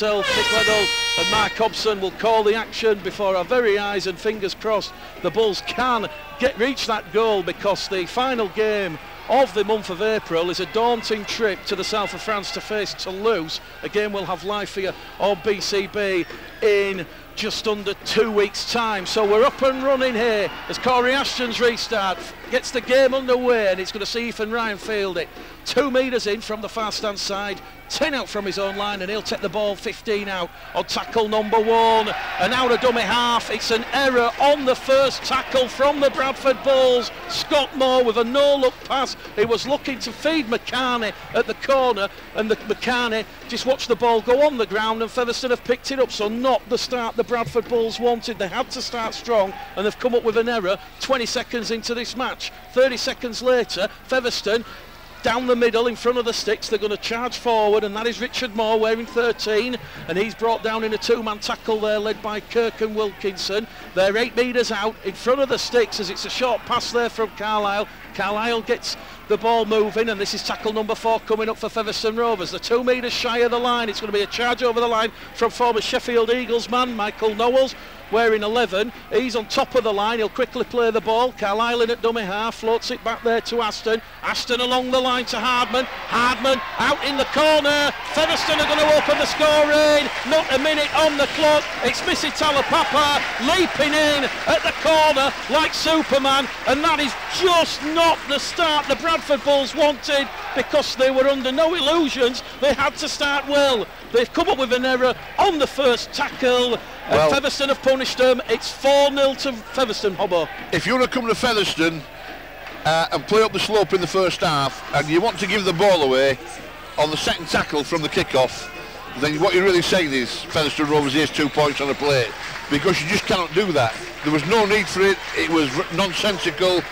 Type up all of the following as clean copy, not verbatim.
himself, Nick Weddle and Mark Hobson will call the action before our very eyes, and fingers crossed the Bulls can reach that goal, because the final game of the month of April is a daunting trip to the south of France to face Toulouse. A game we'll have live for you on BCB in just under 2 weeks' time. So we're up and running here as Corey Ashton's restart gets the game underway, and it's going to see Ethan Ryan field it. 2 metres in from the far stand side, 10 out from his own line, and he'll take the ball 15 out on tackle number 1. And out of dummy half, it's an error on the first tackle from the Bradford Bulls. Scott Moore with a no-look pass. He was looking to feed McCarney at the corner, and McCarney just watched the ball go on the ground, and Featherstone have picked it up. So not the start the Bradford Bulls wanted. They had to start strong, and they've come up with an error 20 seconds into this match. 30 seconds later, Featherstone down the middle in front of the sticks. They're going to charge forward, and that is Richard Moore wearing 13, and he's brought down in a 2-man tackle there led by Kirk and Wilkinson. They're 8 metres out in front of the sticks as it's a short pass there from Carlisle. Carlisle gets the ball moving, and this is tackle number 4 coming up for Featherstone Rovers. They're 2 metres shy of the line. It's going to be a charge over the line from former Sheffield Eagles man Michael Knowles wearing 11. He's on top of the line. He'll quickly play the ball. Carlisle in at dummy half, floats it back there to Aston. Aston along the line to Hardman. Hardman out in the corner. Featherstone are going to open the scoring. Not a minute on the clock. It's Missy Talapapa leaping in at the corner like Superman, and that is just not the start the Bradford Bulls wanted, because they were under no illusions. They had to start well. They've come up with an error on the first tackle, and Featherstone have punished them. It's 4-0 to Featherstone, Hobbo. If you want to come to Featherstone and play up the slope in the first half, and you want to give the ball away on the second tackle from the kickoff, then what you're really saying is Featherstone Rovers here's 2 points on the plate, because you just cannot do that. There was no need for it. It was nonsensical.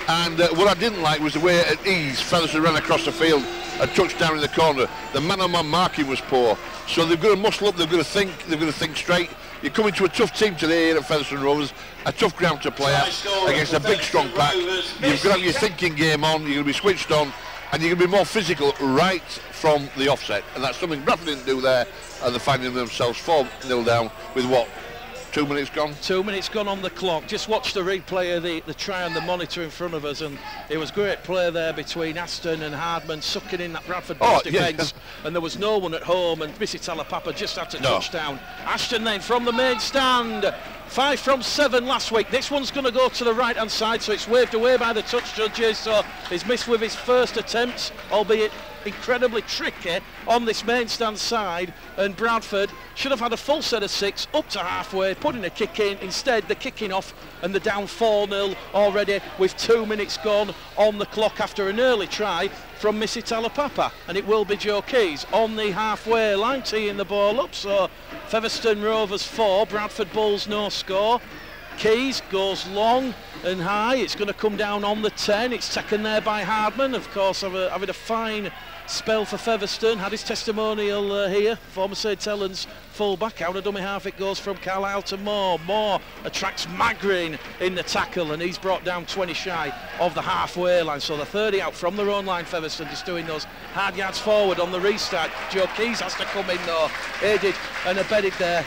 And what I didn't like was the way at ease Featherstone ran across the field and touched down in the corner. The man-on-man marking was poor, so they've got to muscle up. They've got to think straight. You're coming to a tough team today here at Featherstone Rovers, a tough ground to play at against a big strong pack. You've got to have your thinking game on. You're going to be switched on, and you're going to be more physical right from the offset. And that's something Bradford didn't do there, and they're finding themselves 4-0 down with what? 2 minutes gone? 2 minutes gone on the clock. Just watch the replay of the try on the monitor in front of us, and it was great play there between Aston and Hardman, sucking in that Bradford defence, and there was no one at home, and Missy Talapapa just had to touch down. Ashton then from the main stand, 5 from 7 last week. This one's going to go to the right hand side, so it's waved away by the touch judges, so he's missed with his first attempt, albeit incredibly tricky on this main stand side, and Bradford should have had a full set of 6 up to halfway, putting a kick in. Instead they're kicking off, and they're down 4-0 already with 2 minutes gone on the clock after an early try from Missy Talapapa, and it will be Joe Keys on the halfway line teeing the ball up. So Featherstone Rovers 4, Bradford Bulls no score. Keys goes long and high. It's going to come down on the 10. It's taken there by Hardman, of course, having a fine spell for Featherstone. Had his testimonial here, former St Helens full-back. Out of dummy half it goes from Carlisle to Moore. Moore attracts Magrin in the tackle, and he's brought down 20 shy of the halfway line. So the 30 out from their own line. Featherstone just doing those hard yards forward on the restart. Joe Keys has to come in though, aided and abetted there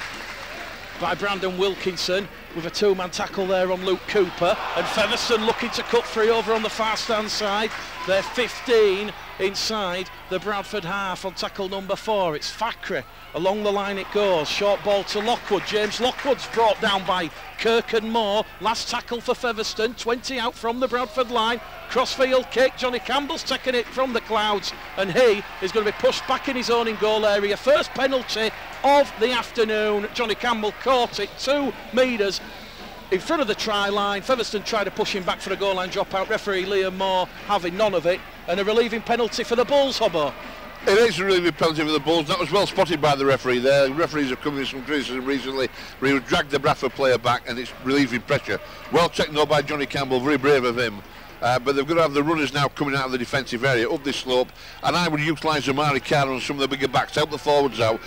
by Brandon Wilkinson with a 2-man tackle there on Luke Cooper, and Featherstone looking to cut free over on the far stand side. They're 15 inside the Bradford half on tackle number 4. It's Fakri. Along the line it goes. Short ball to Lockwood. James Lockwood's brought down by Kirk and Moore. Last tackle for Featherstone. 20 out from the Bradford line. Crossfield kick. Johnny Campbell's taking it from the clouds, and he is going to be pushed back in his own in goal area. First penalty of the afternoon. Johnny Campbell caught it 2 metres in front of the try line. Featherstone tried to push him back for a goal line dropout. Referee Liam Moore having none of it, and a relieving penalty for the Bulls, Hobbo. It is a relieving penalty for the Bulls. That was well spotted by the referee there. The referees have come with some criticism recently where he dragged the Bradford player back, and it's relieving pressure. Well checked though by Johnny Campbell, very brave of him. But they've got to have the runners now coming out of the defensive area up this slope, and I would utilise Amari Carr on some of the bigger backs, help the forwards out.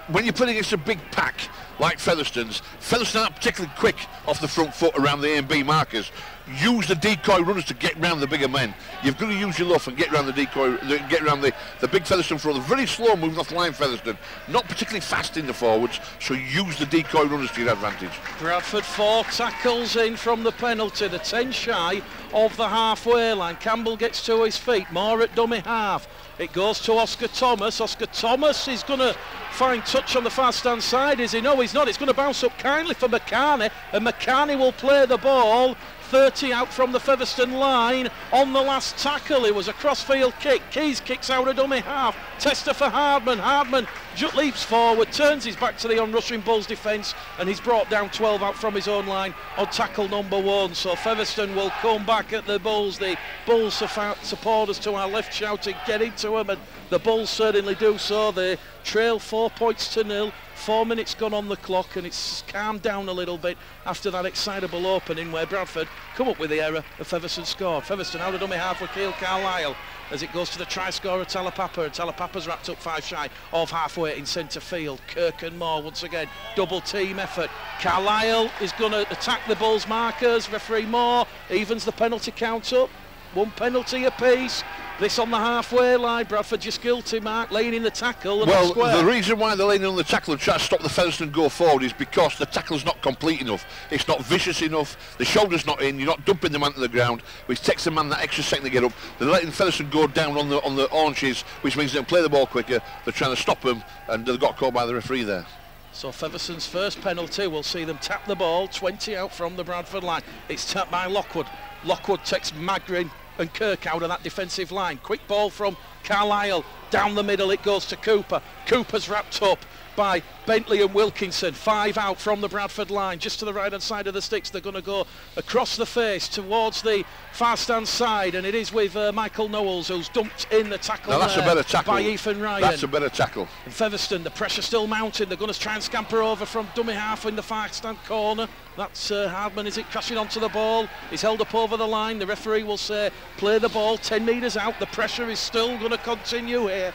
When you're playing against a big pack like Featherstone's, Featherstone aren't particularly quick off the front foot around the A and B markers. use the decoy runners to get round the bigger men. You've got to use your luff and get round the decoy, get round the big Featherstone Rovers. Very slow moving off the line, Featherstone. Not particularly fast in the forwards, so use the decoy runners to your advantage. Bradford 4 tackles in from the penalty. The 10 shy of the halfway line. Campbell gets to his feet. More at dummy half. It goes to Oscar Thomas. Oscar Thomas is going to find touch on the far stand side. Is he? No, he's not. It's going to bounce up kindly for McCarney, and McCarney will play the ball 30 out from the Featherstone line on the last tackle. It was a cross-field kick. Keys kicks out a dummy half. Tester for Hardman. Hardman leaps forward, turns his back to the onrushing Bulls defence, and he's brought down 12 out from his own line on tackle number 1. So Featherstone will come back at the Bulls. The Bulls supporters to our left shouting, get into them, and the Bulls certainly do so. They trail 4 points to 0. 4 minutes gone on the clock, and it's calmed down a little bit after that excitable opening where Bradford come up with the error of Featherstone scored. Featherstone out of dummy half with Keil Carlisle as it goes to the try scorer Talapapa, and Talapapa's wrapped up 5 shy of halfway in centre field. Kirk and Moore once again, double team effort. Carlisle is going to attack the Bulls markers. Referee Moore evens the penalty count up. 1 penalty apiece. This on the halfway line. Bradford just guilty, Mark, laying in the tackle. And well, the reason why they're laying on the tackle and trying to stop the Featherstone go forward is because the tackle's not complete enough. It's not vicious enough. The shoulder's not in. You're not dumping the man to the ground, which takes the man that extra second to get up. They're letting Featherstone go down on the haunches, which means they can play the ball quicker. They're trying to stop them, and they got caught by the referee there. So Featherstone's first penalty, we'll see them tap the ball 20 out from the Bradford line. It's tapped by Lockwood. Lockwood takes Magrin and Kirk out of that defensive line. Quick ball from Carlisle. Down the middle it goes to Cooper. Cooper's wrapped up by Bentley and Wilkinson. 5 out from the Bradford line, just to the right hand side of the sticks. They're going to go across the face towards the far stand side, and it is with Michael Knowles who's dumped in the tackle. Now that's a better tackle by Ethan Ryan. That's a better tackle. And Featherstone, the pressure still mounting. They're going to try and scamper over from dummy half in the far stand corner. That's Hardman, is it, crashing onto the ball. He's held up over the line. The referee will say play the ball 10 metres out. The pressure is still going to continue here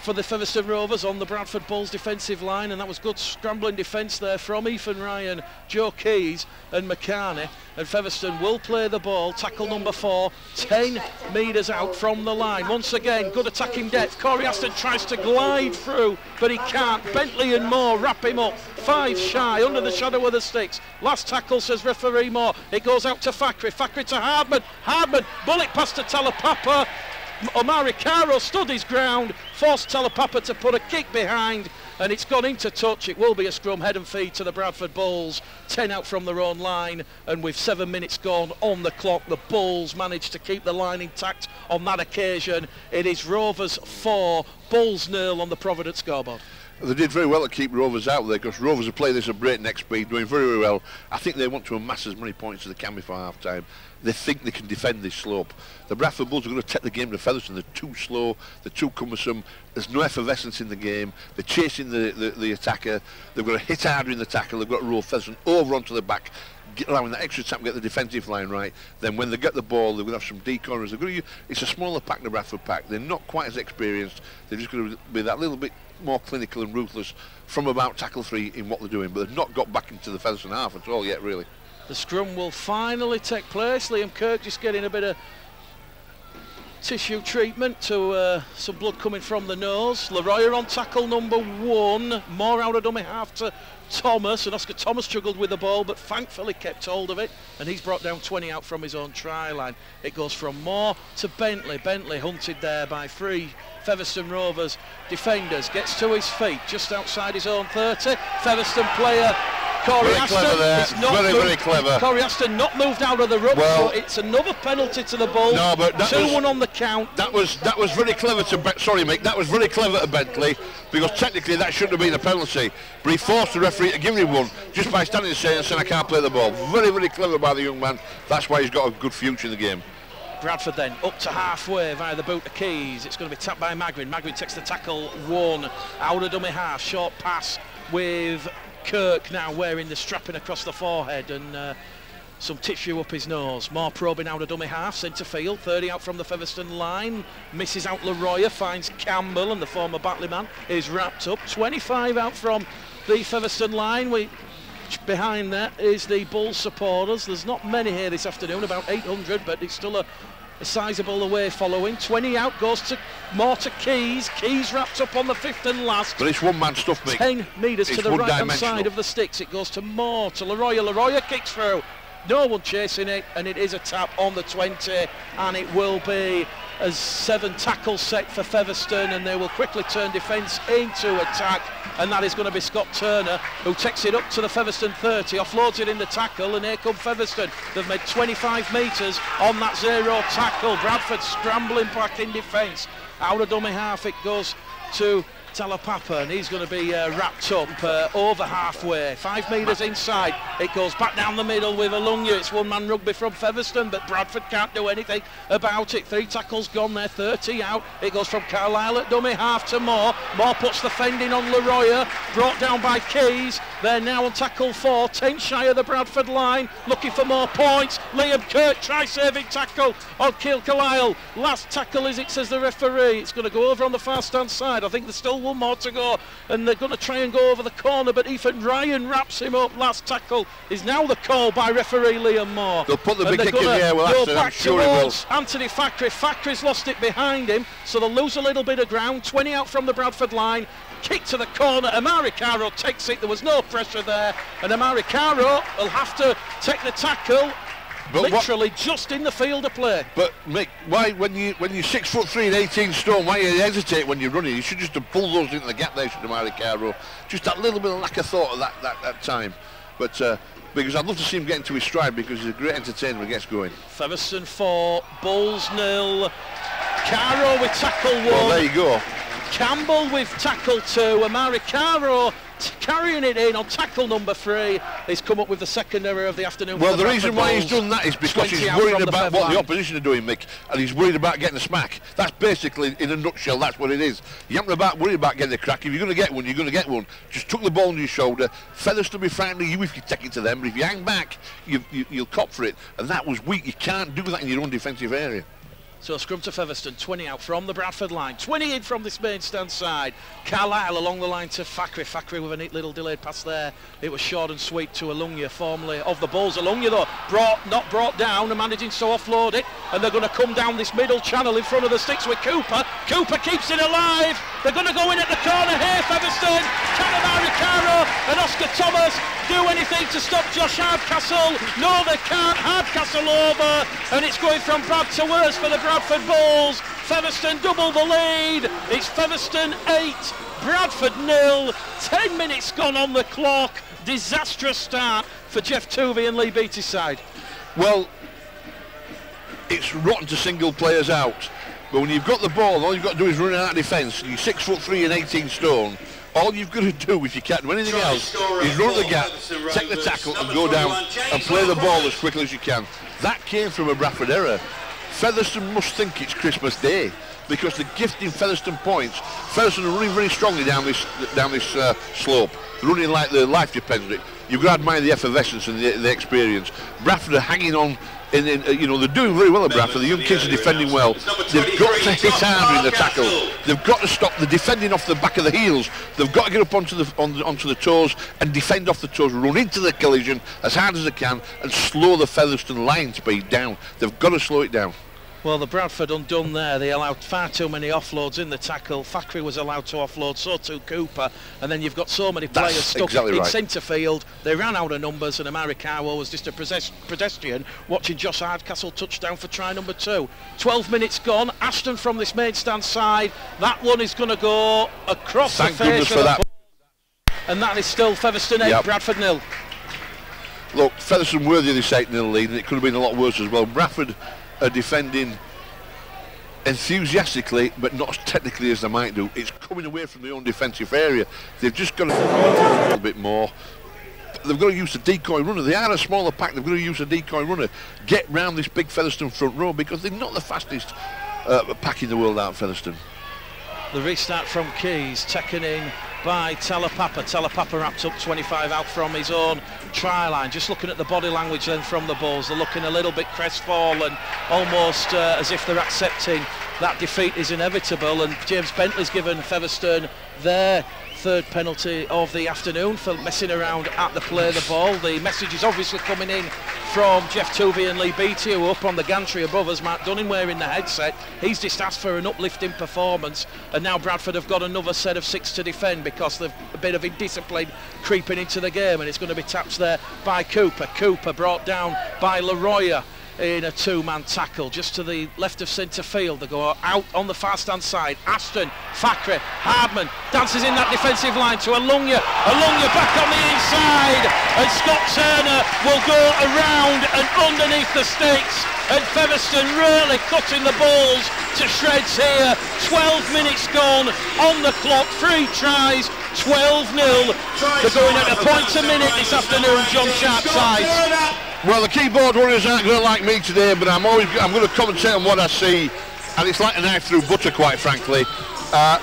for the Featherstone Rovers on the Bradford Bulls defensive line, and that was good scrambling defence there from Ethan Ryan, Joe Keys and McCarney. And Featherstone will play the ball, tackle number 4, 10 metres out from the line. Once again, good attacking depth. Corey Aston tries to glide through, but he can't. Bentley and Moore wrap him up, 5 shy, under the shadow of the sticks. Last tackle, says referee Moore. It goes out to Fackery, Fackery to Hardman. Hardman, bullet pass to Talapapa. Omari Caro stood his ground, forced Talapapa to put a kick behind, and it's gone into touch. It will be a scrum, head and feed to the Bradford Bulls. 10 out from their own line, and with 7 minutes gone on the clock, the Bulls managed to keep the line intact on that occasion. It is Rovers 4, Bulls 0 on the Providence scoreboard. They did very well to keep Rovers out there, because Rovers are playing this at breakneck speed, doing very, very well. I think they want to amass as many points as they can before half time. They think they can defend this slope. The Bradford Bulls are going to take the game to Featherstone. They're too slow, they're too cumbersome, there's no effervescence in the game, they're chasing the attacker, they've got to hit harder in the tackle, they've got to roll Featherstone over onto the back, allowing that extra time to get the defensive line right. Then when they get the ball, they're going to have some decoys. It's a smaller pack, the Bradford pack. They're not quite as experienced. They're just going to be that little bit more clinical and ruthless from about tackle 3 in what they're doing, but they've not got back into the Featherstone half at all yet, really. The scrum will finally take place. Liam Kirk just getting a bit of tissue treatment to some blood coming from the nose. Leroy on tackle number 1. More out of dummy half to Thomas, and Oscar Thomas struggled with the ball but thankfully kept hold of it, and he's brought down 20 out from his own try line. It goes from Moore to Bentley. Bentley hunted there by 3 Featherstone Rovers defenders, gets to his feet just outside his own 30. Featherstone player Corey Aston, very clever. Corey Aston not moved out of the ruck, so it's another penalty to the Bulls. No, but 2-1 on the count. That was very clever to sorry, Mick. That was very clever to Bentley, because technically that shouldn't have been a penalty, but he forced the referee to give him one just by standing there saying I can't play the ball. Very, very clever by the young man. That's why he's got a good future in the game. Bradford then up to halfway via the boot to Keys. It's going to be tapped by Magrin. Magrin takes the tackle 1 out of dummy half. Short pass with Kirk now wearing the strapping across the forehead and some tissue up his nose. More probing out of dummy half, centre field, 30 out from the Featherstone line. Misses out Leroy, finds Campbell, and the former Batley man is wrapped up. 25 out from the Featherstone line. behind that is the Bulls supporters. There's not many here this afternoon, about 800, but it's still a sizable away following. 20 out goes to more to Keys. Keys wrapped up on the 5th and last. But it's one-man stuff, Mick. 10 metres to the right-hand side of the sticks. It goes to Moore, to Leroy. Leroy kicks through. No one chasing it, and it is a tap on the 20, and it will be a 7 tackle set for Featherstone, and they will quickly turn defence into attack, and that is going to be Scott Turner, who takes it up to the Featherstone 30, offloads it in the tackle, and here come Featherstone. They've made 25 metres on that 0 tackle. Bradford scrambling back in defence. Out of dummy half it goes to Talapapa, and he's going to be wrapped up over halfway. 5 metres inside. It goes back down the middle with Alunga. It's one-man rugby from Featherstone, but Bradford can't do anything about it. 3 tackles gone there, 30 out. It goes from Carlisle at dummy half to Moore. Moore puts the fending on Leroy, brought down by Keys. They're now on tackle 4, 10 shy of the Bradford line, looking for more points. Liam Kirk try-saving tackle on Carlisle. Last tackle is it, says the referee. It's going to go over on the far stand side. I think there's still one more to go, and they're going to try and go over the corner, but Ethan Ryan wraps him up. Last tackle is now the call by referee Liam Moore. They'll put the big kick in the air. Well, go back towards Anthony Fackery. Fackery's lost it behind him, so they'll lose a little bit of ground. 20 out from the Bradford line. Kick to the corner. Amari Caro takes it. There was no pressure there, and Amari Caro will have to take the tackle. But literally just in the field of play. But Mick, why when you're 6'3" and 18 stone, why you hesitate when you're running? You should just have pulled those into the gap there, should have Amari Caro. Just that little bit of lack of thought at that time. But because I'd love to see him get into his stride, because he's a great entertainer when he gets going. Featherstone 4, Bulls 0. Caro with tackle 1. Well, there you go. Campbell with tackle 2. Amari Caro carrying it in on tackle number 3. He's come up with the second error of the afternoon. Well, the reason why he's done that is because he's worried about what the opposition are doing, Mick, and he's worried about getting a smack. That's basically, in a nutshell, that's what it is. You haven't worried about getting a crack. If you're going to get one, you're going to get one. Just tuck the ball on your shoulder. Featherstone will be frightened of you if you take it to them, but if you hang back, you'll cop for it. And that was weak. You can't do that in your own defensive area. So scrum to Featherstone, 20 out from the Bradford line, 20 in from this main stand side. Carlisle along the line to Fackery. Fackery with a neat little delayed pass there. It was short and sweet to Alunga, formerly of the Bulls. Alunga though, not brought down and managing to offload it. And they're going to come down this middle channel in front of the sticks with Cooper. Cooper keeps it alive. They're going to go in at the corner here, Featherstone. Can Amari Caro and Oscar Thomas do anything to stop Josh Hardcastle? No, they can't. Hardcastle over, and it's going from bad to worse for the Bradford Bulls. Featherstone double the lead. It's Featherstone 8, Bradford 0. 10 minutes gone on the clock. Disastrous start for Jeff Tuvey and Lee Beattie's side. Well, it's rotten to single players out, but when you've got the ball, all you've got to do is run out of defence. You're 6'3" and 18 stone. All you've got to do, if you can't do anything else, is run the gap, take the tackle and go down and play the ball as quickly as you can. That came from a Bradford error. Featherstone must think it's Christmas Day, because the gifting Featherstone points. Featherstone are running very strongly down this slope, running like their life depends on it. You've got to admire the effervescence and the experience. Bradford are hanging on. You know, they're doing very well at Bradford. The young kids are defending well. They've got to hit harder in the tackle. They've got to stop the defending off the back of the heels. They've got to get up onto the toes and defend off the toes, run into the collision as hard as they can and slow the Featherstone line speed down. They've got to slow it down. Well, the Bradford undone there. They allowed far too many offloads in the tackle. Fackery was allowed to offload, so too Cooper. And then you've got so many players stuck in centre field. They ran out of numbers, and Amari Caro was just a pedestrian watching Josh Hardcastle touchdown for try number 2. 12 minutes gone. Ashton from this main stand side. That one is going to go across the face of the ball. And that is still Featherstone 8, Bradford 0. Look, Featherstone worthy of this 8-0 lead, and it could have been a lot worse as well. Bradford are defending enthusiastically, but not as technically as they might do. It's coming away from their own defensive area. They've just got to a little bit more. They've got to use the decoy runner. They are a smaller pack. They've got to use a decoy runner. Get round this big Featherstone front row, because they're not the fastest pack in the world out of Featherstone. The restart from Keys, taken in by Talapapa. Talapapa wrapped up 25 out from his own try line. Just looking at the body language then from the Bulls, they're looking a little bit crestfallen, almost as if they're accepting that defeat is inevitable. And James Bentley's given Featherstone their third penalty of the afternoon for messing around at the play of the ball. The message is obviously coming in from Jeff Tuvey and Lee Beattie, who are up on the gantry above us. Mark Dunning wearing the headset. He's just asked for an uplifting performance, and now Bradford have got another set of 6 to defend because they've a bit of indiscipline creeping into the game, and it's going to be tapped there by Cooper. Cooper brought down by Leroy in a two-man tackle just to the left of centre field. They go out on the far-stand side. Aston, Fakhri, Hardman dances in that defensive line to Alunga. Alunga back on the inside, and Scott Turner will go around and underneath the sticks, and Featherstone really cutting the balls to shreds here. 12 minutes gone on the clock, 3 tries, 12-0. They're going at a point a minute this afternoon, John Sharp sides. Well, the keyboard warriors aren't going to like me today, but I'm going to commentate on what I see, and it's like a knife through butter, quite frankly.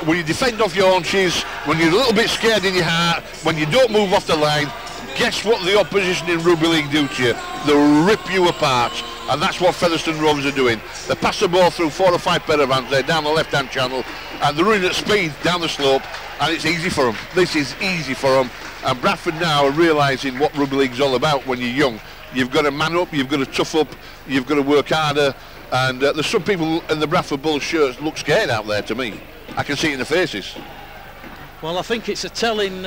When you defend off your haunches, when you're a little bit scared in your heart, when you don't move off the line, guess what the opposition in Rugby League do to you? They'll rip you apart, and that's what Featherstone Rovers are doing. They pass the ball through 4 or 5 pair of hands there down the left-hand channel, and they're running at speed down the slope, and it's easy for them. This is easy for them, and Bradford now are realising what Rugby League's all about when you're young. You've got to man up, you've got to tough up, you've got to work harder, and there's some people in the Bradford Bulls shirts look scared out there to me. I can see it in the faces. Well, I think it's a telling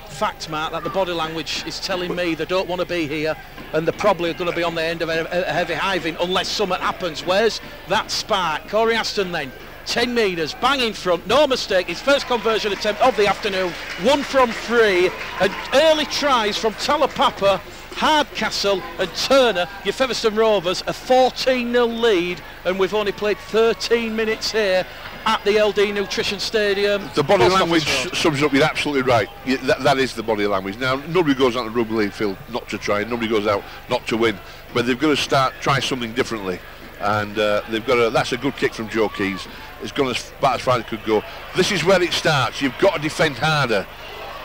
fact, Mark, that the body language is telling me they don't want to be here, and they're probably going to be on the end of a heavy hiving unless something happens. Where's that spark? Corey Aston then, 10 metres, bang in front, no mistake, his first conversion attempt of the afternoon, 1 from 3, and early tries from Talapapa, Hardcastle and Turner. Your Featherstone Rovers a 14-0 lead, and we've only played 13 minutes here at the LD Nutrition Stadium. The body language sums up, you're absolutely right. That is the body language. Now, nobody goes out to the Rugby League field not to try, nobody goes out not to win, but they've got to try something differently, and they've got to. That's a good kick from Joe Keys. It's gone about as far as it could go. This is where it starts. You've got to defend harder,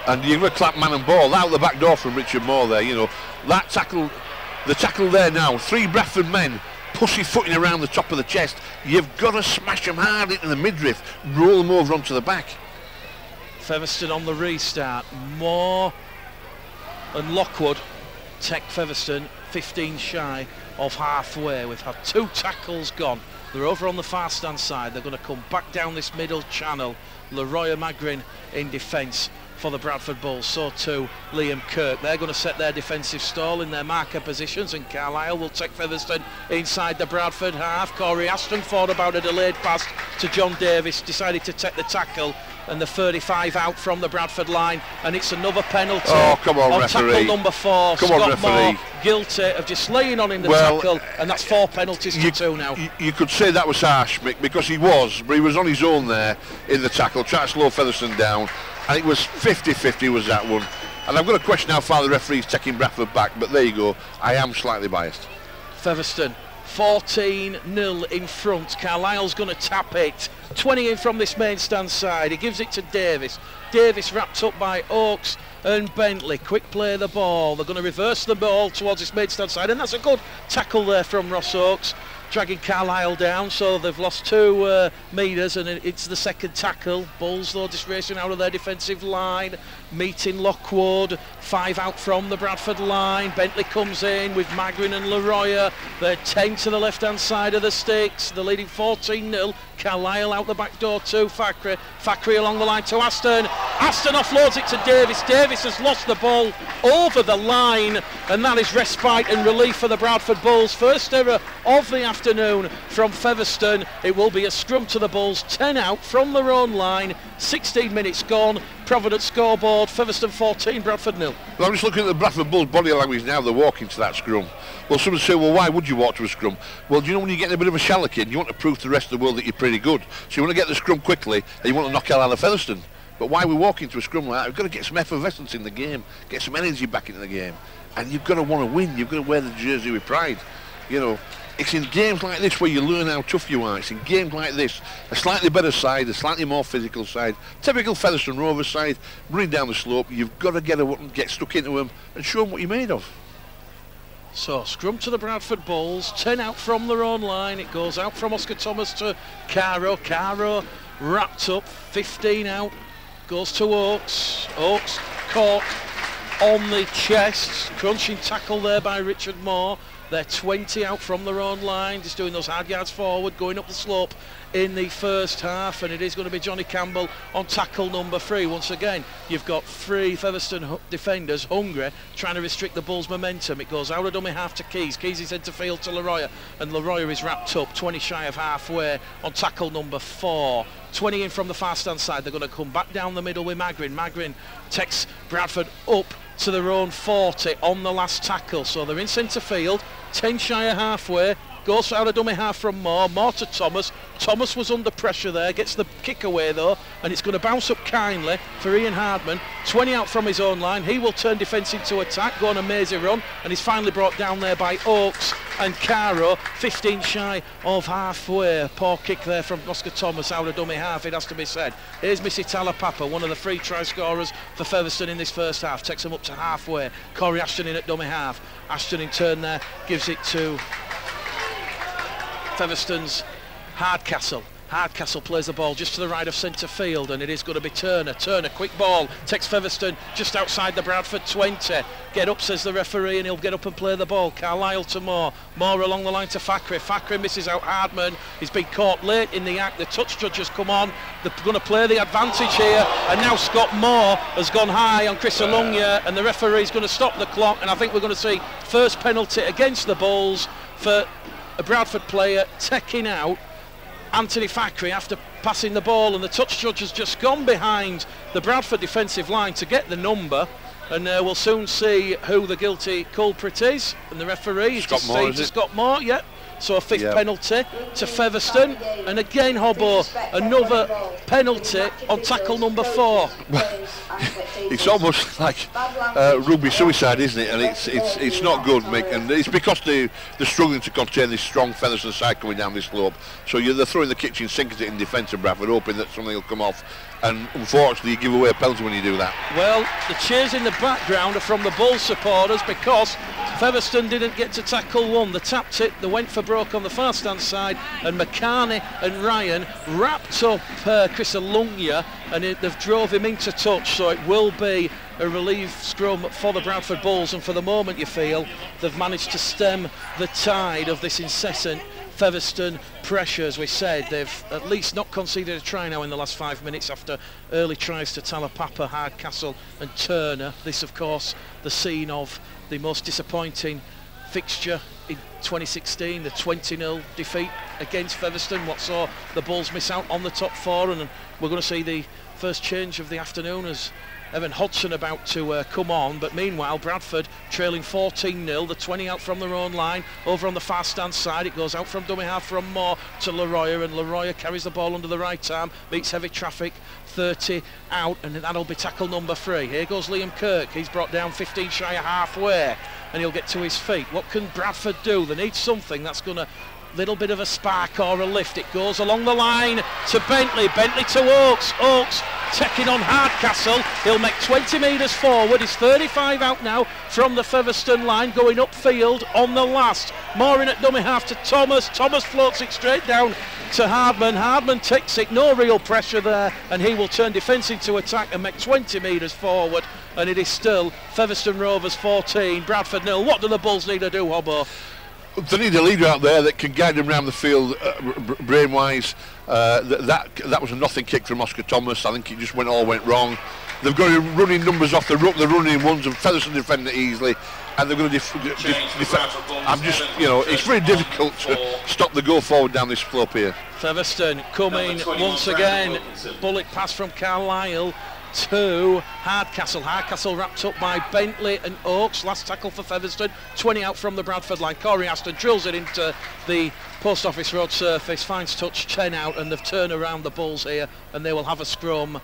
and you're going to clap man and ball out the back door from Richard Moore there. You know, that tackle, the tackle there now, 3 Bradford men pussyfooting around the top of the chest. You've got to smash them hard into the midriff, roll them over onto the back. Featherstone on the restart. Moore and Lockwood take Featherstone 15 shy of halfway. We've had 2 tackles gone. They're over on the far stand side. They're going to come back down this middle channel. Leroy Magrin in defence for the Bradford Bulls, so too Liam Kirk. They're going to set their defensive stall in their marker positions, and Carlisle will take Featherstone inside the Bradford half. Corey Aston thought about a delayed pass to John Davis, decided to take the tackle, and the 35 out from the Bradford line, and it's another penalty. Oh, come on, referee. Tackle number 4. Come Scott on, referee. Moore guilty of just laying on in the tackle, and that's 4 penalties to 2 now. You could say that was harsh, Mick, because he was on his own there in the tackle, trying to slow Featherstone down, and it was 50-50 was that one. And I've got a question how far the referee's taking Bradford back, but there you go, I am slightly biased. Featherstone 14-0 in front. Carlisle's going to tap it. 20 in from this main stand side. He gives it to Davis. Davis wrapped up by Oakes and Bentley. Quick play the ball. They're going to reverse the ball towards this main stand side, and that's a good tackle there from Ross Oakes, dragging Carlisle down. So they've lost 2 metres, and it's the second tackle. Bulls though just racing out of their defensive line, meeting Lockwood. 5 out from the Bradford line. Bentley comes in with Magrin and Leroy. They're 10 to the left hand side of the sticks. They're leading 14-0. Carlisle out the back door to Fakhri. Fakhri along the line to Aston. Aston offloads it to Davis. Davis has lost the ball over the line, and that is respite and relief for the Bradford Bulls. First error of the afternoon from Featherstone. It will be a scrum to the Bulls. 10 out from their own line. 16 minutes gone. Providence scoreboard. Featherstone 14, Bradford 0. Well, I'm just looking at the Bradford Bulls body language now. They're walking to that scrum. Well, someone say, well, why would you walk to a scrum? Well, do you know when you're getting a bit of a shallacking, you want to prove to the rest of the world that you're pretty good. So you want to get the scrum quickly, and you want to knock hell out of Featherstone. But why are we walking to a scrum like that? We've got to get some effervescence in the game, get some energy back into the game. And you've got to want to win. You've got to wear the jersey with pride. You know, it's in games like this where you learn how tough you are. It's in games like this, a slightly better side, a slightly more physical side, typical Featherstone Rovers side, running down the slope. You've got to get stuck into them and show them what you're made of. So scrum to the Bradford Bulls, 10 out from their own line. It goes out from Oscar Thomas to Caro. Caro wrapped up, 15 out. goes to Oakes. Oakes caught on the chest, crunching tackle there by Richard Moore. They're 20 out from their own line, just doing those hard yards forward, going up the slope in the first half, and it is going to be Johnny Campbell on tackle number 3. Once again, you've got 3 Featherstone defenders hungry, trying to restrict the Bulls' momentum. It goes out of dummy half to Keys. Keys is into field to Leroy, and Leroy is wrapped up 20 shy of halfway on tackle number 4. 20 in from the far stand side. They're going to come back down the middle with Magrin. Magrin takes Bradford up to their own 40 on the last tackle, so they're in centre field, 10 shy of halfway. Goes out of dummy half from Moore to Thomas. Thomas was under pressure there, gets the kick away though, and it's going to bounce up kindly for Ian Hardman. 20 out from his own line. He will turn defence into attack, go on a mazy run, and he's finally brought down there by Oakes and Caro. 15 shy of halfway. Poor kick there from Oscar Thomas out of dummy half, it has to be said. Here's Missy Talapapa, one of the 3 try scorers for Featherstone in this first half. Takes him up to halfway. Corey Ashton in at dummy half. Ashton in turn there gives it to Featherstone's Hardcastle. Hardcastle plays the ball just to the right of centre field, and it is going to be Turner. Turner, quick ball, takes Featherstone just outside the Bradford 20. Get up, says the referee, and he'll get up and play the ball. Carlisle to Moore. Moore along the line to Fakhri. Fakhri misses out Hardman. He's been caught late in the act. The touch judges come on. They're going to play the advantage here, and now Scott Moore has gone high on Chris Alungia, and the referee's going to stop the clock, and I think we're going to see first penalty against the Bulls for a Bradford player taking out Anthony Fakhri after passing the ball, and the touch judge has just gone behind the Bradford defensive line to get the number, and we'll soon see who the guilty culprit is, and the referee is Scott Moore, Scott Moore, yeah. So a 5th penalty to Featherstone, and again Hobbo, another penalty on tackle number 4. It's almost like rugby suicide, isn't it? And it's not good, Mick, and it's because they're struggling to contain this strong Featherstone side coming down this slope. So they're throwing the kitchen sink at it in defence of Bradford, hoping that something will come off. And unfortunately, you give away a penalty when you do that. Well, the cheers in the background are from the Bulls supporters because Featherstone didn't get to tackle one. They tapped it, they went for broke on the far stand side, and McCarney and Ryan wrapped up Chris Alungia, and they've drove him into touch, so it will be a relief scrum for the Bradford Bulls, and for the moment you feel they've managed to stem the tide of this incessant Featherstone pressure. As we said, they've at least not conceded a try now in the last 5 minutes after early tries to Talapapa, Hardcastle and Turner. This of course the scene of the most disappointing fixture in 2016, the 20-0 defeat against Featherstone, what saw the Bulls miss out on the top 4, and we're going to see the first change of the afternoon as Evan Hodgson about to come on, but meanwhile Bradford trailing 14-0, the 20 out from their own line, over on the far stand side. It goes out from dummy half from Moore to Leroy, and Leroy carries the ball under the right arm, meets heavy traffic, 30 out, and that'll be tackle number 3. Here goes Liam Kirk, he's brought down 15 shy of halfway, and he'll get to his feet. What can Bradford do? They need something that's going to little bit of a spark or a lift. It goes along the line to Bentley to Oakes. Oakes taking on Hardcastle. He'll make 20 metres forward. He's 35 out now from the Featherstone line, going upfield on the last. Moore in at dummy half to Thomas. Thomas floats it straight down to Hardman. Hardman takes it, no real pressure there, and he will turn defence into attack and make 20 metres forward, and it is still Featherstone Rovers 14, Bradford 0. What do the Bulls need to do, Hobbo? They need a leader out there that can guide them around the field brain-wise. That was a nothing kick from Oscar Thomas. I think it just all went wrong. They've got running numbers off the ruck, they're running ones, and Featherstone defend it easily, and they're going to defend. I'm just, it's very difficult to stop the go forward down this slope here. Featherstone coming once again. Bullet pass from Carlisle to Hardcastle. Hardcastle wrapped up by Bentley and Oakes. Last tackle for Featherstone. 20 out from the Bradford line. Corey Aston drills it into the Post Office Road surface. Finds touch, 10 out, and they've turned around the Bulls here, and they will have a scrum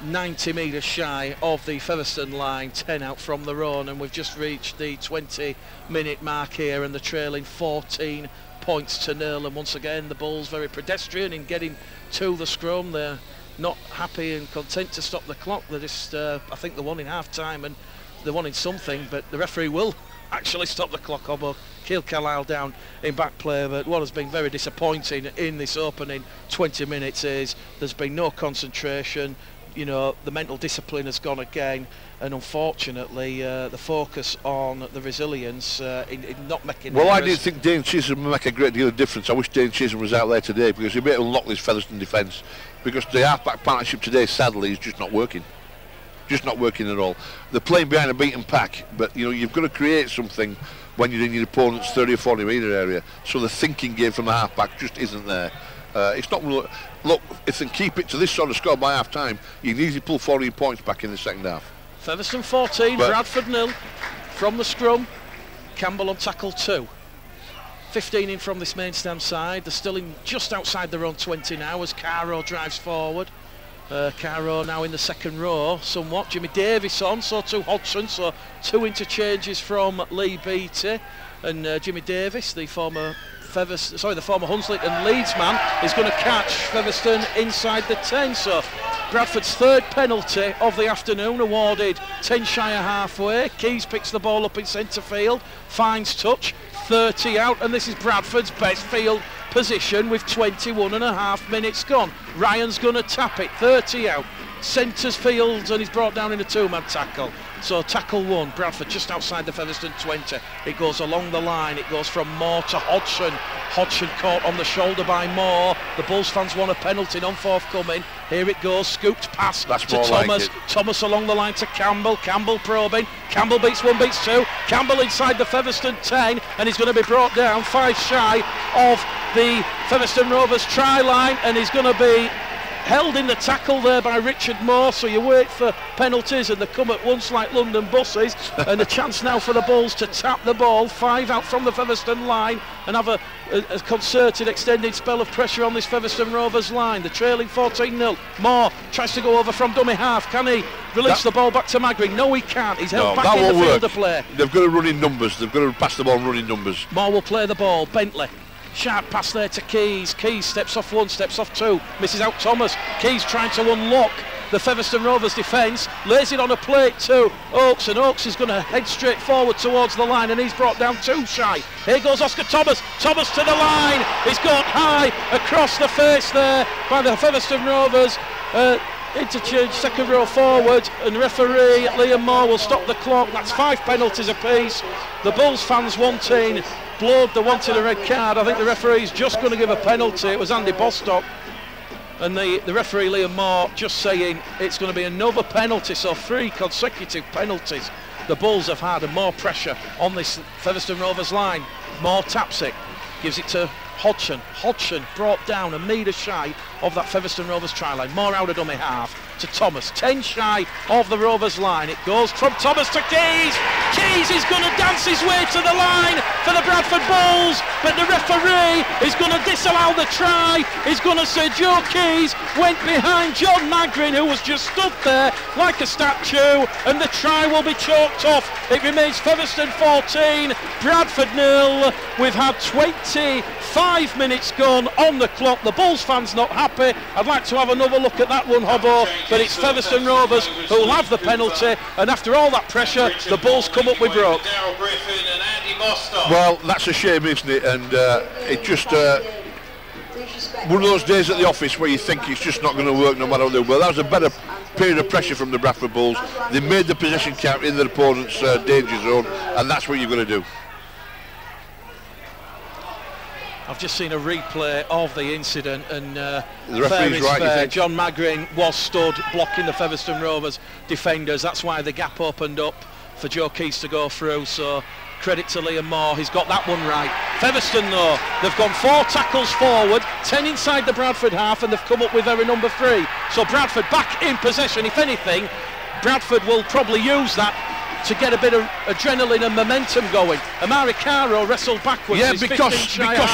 90 metres shy of the Featherstone line, 10 out from the run, and we've just reached the 20-minute mark here, and they're trailing 14 points to 0. And once again, the Bulls very pedestrian in getting to the scrum. They're not happy and content to stop the clock. They're just, I think they're wanting half time and they're wanting something, but the referee will actually stop the clock. Hobbo, Keil Carlisle down in back play, but what has been very disappointing in this opening 20 minutes is there's been no concentration. you know, the mental discipline has gone again, and unfortunately the focus on the resilience in not making well, errors. I didn't think Dane Chisholm would make a great deal of difference. I wish Dane Chisholm was out there today, because he may unlock this Featherstone defence, because the half-back partnership today, sadly, is just not working. Just not working at all. They're playing behind a beaten pack, but you know, you've got to create something when you're in your opponent's 30 or 40 metre area, so the thinking game from the half-back just isn't there. It's not. Look, if they keep it to this sort of score by half-time, you can easily pull 14 points back in the second half. Featherstone 14, Bradford 0 from the scrum. Campbell on tackle 2. 15 in from this main stand side. They're still in just outside their own 20 now as Caro drives forward. Caro now in the second row somewhat. Jimmy Davis on, so too Hodgson, so 2 interchanges from Lee Beattie, and Jimmy Davis, the former Hunslet and Leeds man, is going to catch Featherstone inside the 10. So Bradford's 3rd penalty of the afternoon awarded 10 shy of halfway. Keys picks the ball up in centre field, finds touch, 30 out, and this is Bradford's best field position with 21.5 minutes gone. Ryan's going to tap it, 30 out, centres fields, and he's brought down in a 2-man tackle. So tackle 1, Bradford just outside the Featherstone 20. It goes along the line, it goes from Moore to Hodgson. Hodgson caught on the shoulder by Moore. The Bulls fans want a penalty, non forthcoming. Here it goes, scooped pass to Thomas. Like Thomas along the line to Campbell. Campbell probing. Campbell beats 1, beats 2. Campbell inside the Featherstone 10, and he's going to be brought down 5 shy of the Featherstone Rovers try line, and he's going to be held in the tackle there by Richard Moore. So you wait for penalties, and they come at once like London buses. And a chance now for the Bulls to tap the ball 5 out from the Featherstone line and have a concerted extended spell of pressure on this Featherstone Rovers line. They're trailing 14-0. Moore tries to go over from dummy half. Can he release the ball back to Magring? No, he can't. He's held back in the field of play. They've got to run in numbers. They've got to pass the ball and run in numbers. Moore will play the ball. Bentley. Sharp pass there to Keys. Keys steps off 1, steps off 2, misses out Thomas. Keys trying to unlock the Featherstone Rovers defence, lays it on a plate to Oakes, and Oakes is going to head straight forward towards the line, and he's brought down 2 shy. Here goes Oscar Thomas. Thomas to the line. He's gone high across the face there by the Featherstone Rovers. Interchange, second row forward, and referee Liam Moore will stop the clock. That's 5 penalties apiece. The Bulls fans wanting blood, they wanted a red card. I think the referee's just going to give a penalty. It was Andy Bostock, and the referee Liam Moore just saying it's going to be another penalty. So 3 consecutive penalties the Bulls have had, and more pressure on this Featherstone Rovers line. Moore taps it, gives it to Hodgson. Hodgson brought down a metre shy of that Featherstone Rovers try line. More out of dummy half to Thomas. 10 shy of the Rovers line. It goes from Thomas to Keys. Keys is going to dance his way to the line for the Bradford Bulls, but the referee is going to disallow the try. He's going to say Joe Keys went behind John Magrin, who was just stood there like a statue, and the try will be chalked off. It remains Featherstone 14, Bradford 0. We've had 25 minutes gone on the clock. The Bulls fans not happy. I'd like to have another look at that one, Hobbo, but it's Featherstone Rovers who'll have the penalty, and after all that pressure, the Bulls come up with broke. Well, that's a shame, isn't it? And it just one of those days at the office where you think it's just not going to work no matter what they do. Well, that was a better period of pressure from the Bradford Bulls. They made the possession count in their opponent's danger zone, and that's what you're going to do. I've just seen a replay of the incident, and the referee's right. John Magrin was stood blocking the Featherstone Rovers defenders. That's why the gap opened up for Joe Keys to go through. So credit to Liam Moore, he's got that one right. Featherstone though, they've gone 4 tackles forward, 10 inside the Bradford half, and they've come up with error number 3. So Bradford back in possession. If anything, Bradford will probably use that to get a bit of adrenaline and momentum going. Amari Caro wrestled backwards. Yeah, because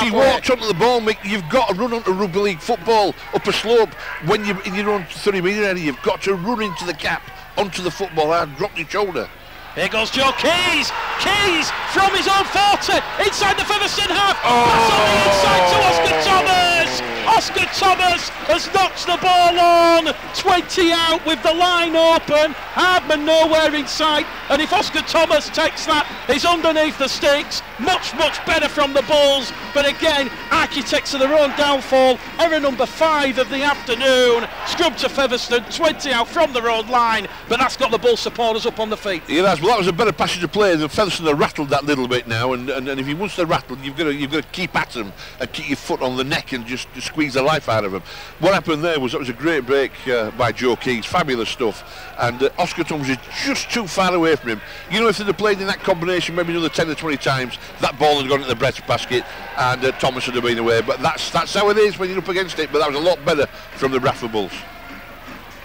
he walked onto the ball, Mick. You've got to run onto rugby league football up a slope when you're in your own 30 metre area. You've got to run into the gap onto the football and drop your shoulder. Here goes Joe Keys. Keys from his own 40 inside the Featherstone half. Pass on the inside to Oscar Thomas. Oscar Thomas has knocked the ball on. 20 out with the line open. Hardman nowhere in sight. And if Oscar Thomas takes that, he's underneath the sticks. Much, much better from the Bulls. But again, architects of their own downfall. Error number 5 of the afternoon. Scrum to Featherstone, 20 out from the road line, but that's got the Bull supporters up on the feet. Yeah, well, that was a better passage of play. The Featherstone have rattled that little bit now, and if he wants to rattle, you've got to keep at him and keep your foot on the neck and just squeeze the life out of him. What happened there was that was a great break by Joe Keys, fabulous stuff, and Oscar Thomas is just too far away from him. You know, if they'd have played in that combination maybe another 10 or 20 times, that ball had gone into the breast basket and Thomas would have been away. But that's how it is when you're up against it. But that was a lot better from the Bradford Bulls.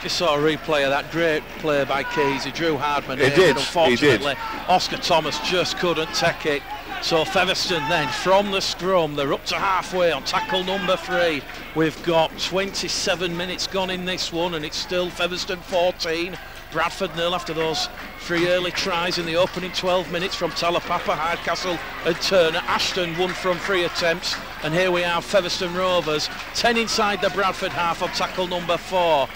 Just saw a replay of that great play by Keys. He drew Hardman in, and unfortunately Oscar Thomas just couldn't take it. So Featherstone then from the scrum, they're up to halfway on tackle number 3. We've got 27 minutes gone in this one, and it's still Featherstone 14, Bradford 0 after those 3 early tries in the opening 12 minutes from Talapapa, Hardcastle and Turner. Ashton won from 3 attempts, and here we have Featherstone Rovers 10 inside the Bradford half on tackle number 4.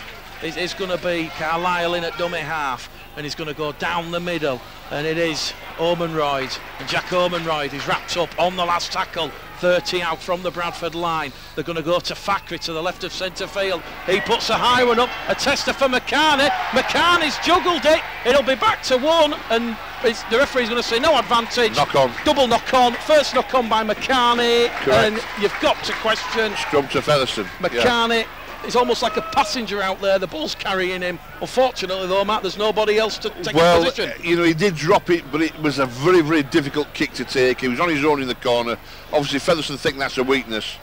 It's going to be Carlisle in at dummy half, and he's going to go down the middle, and it is Omenroyd, and Jack Omenroyd is wrapped up on the last tackle. 30 out from the Bradford line. They're going to go to Fackery to the left of centre field. He puts a high one up, a tester for McCarney. McCarney's juggled it. It'll be back to 1, and the referee's going to say no advantage. Knock on. Double knock on. First knock on by McCarney. Correct. And you've got to question. Scrum to Featherstone. McCarney. Yeah. He's almost like a passenger out there. The ball's carrying him. Unfortunately, though, Matt, there's nobody else to take a position. You know, he did drop it, but it was a very, very difficult kick to take. He was on his own in the corner. Obviously, Featherstone think that's a weakness,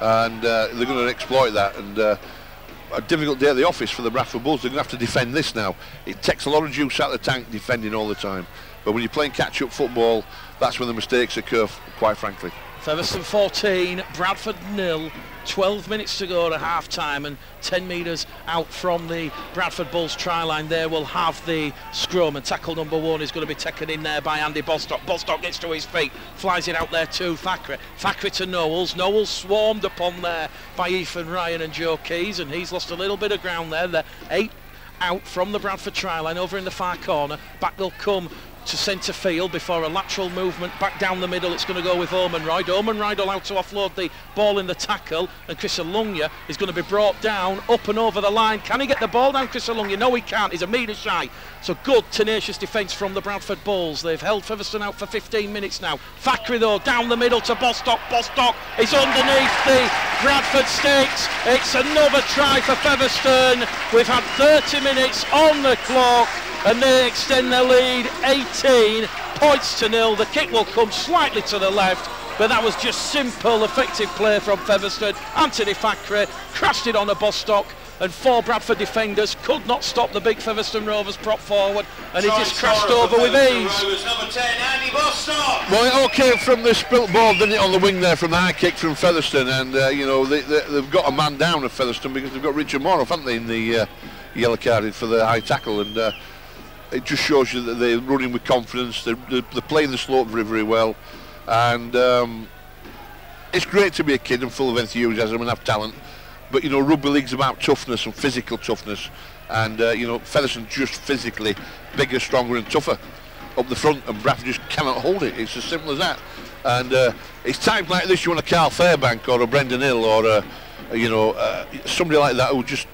and they're going to exploit that. And a difficult day at the office for the Bradford Bulls. They're going to have to defend this now. It takes a lot of juice out of the tank defending all the time. But when you're playing catch-up football, that's when the mistakes occur, quite frankly. Featherstone 14, Bradford 0. 12 minutes to go to half time, and 10 metres out from the Bradford Bulls try line. There will have the scrum, and tackle number 1 is going to be taken in there by Andy Bostock. Bostock gets to his feet, flies it out there to Fackery. Fackery to Knowles. Knowles swarmed upon there by Ethan Ryan and Joe Keys, and he's lost a little bit of ground there. They're 8 out from the Bradford try line over in the far corner. Back they'll come to centre field before a lateral movement back down the middle. It's going to go with Omenroyd. Omenroyd will out to offload the ball in the tackle, and Chris Alunga is going to be brought down up and over the line. Can he get the ball down, Chris Alunga? No, he can't. He's a metre shy. So good tenacious defence from the Bradford Bulls. They've held Featherstone out for 15 minutes now. Fackery though down the middle to Bostock. Bostock is underneath the Bradford stakes. It's another try for Featherstone. We've had 30 minutes on the clock, and they extend their lead 18 points to 0. The kick will come slightly to the left, but that was just simple, effective play from Featherstone. Anthony Fackery crashed it on a Bostock, and 4 Bradford defenders could not stop the big Featherstone Rovers prop forward, and he just crashed over with ease. Number 10, Andy Bostock. Well, it all came from the spilt ball, didn't it, on the wing there from the high kick from Featherstone, and you know, they've got a man down at Featherstone because they've got Richard Morrow, haven't they, in the yellow carded for the high tackle, and it just shows you that they're running with confidence. They're playing the slope very, very well, and it's great to be a kid and full of enthusiasm and have talent. But you know, rugby league's about toughness and physical toughness, and you know, Featherstone just physically bigger, stronger, and tougher up the front, and Bradford just cannot hold it. It's as simple as that. And it's times like this you want a Carl Fairbank or a Brendan Hill or a somebody like that who just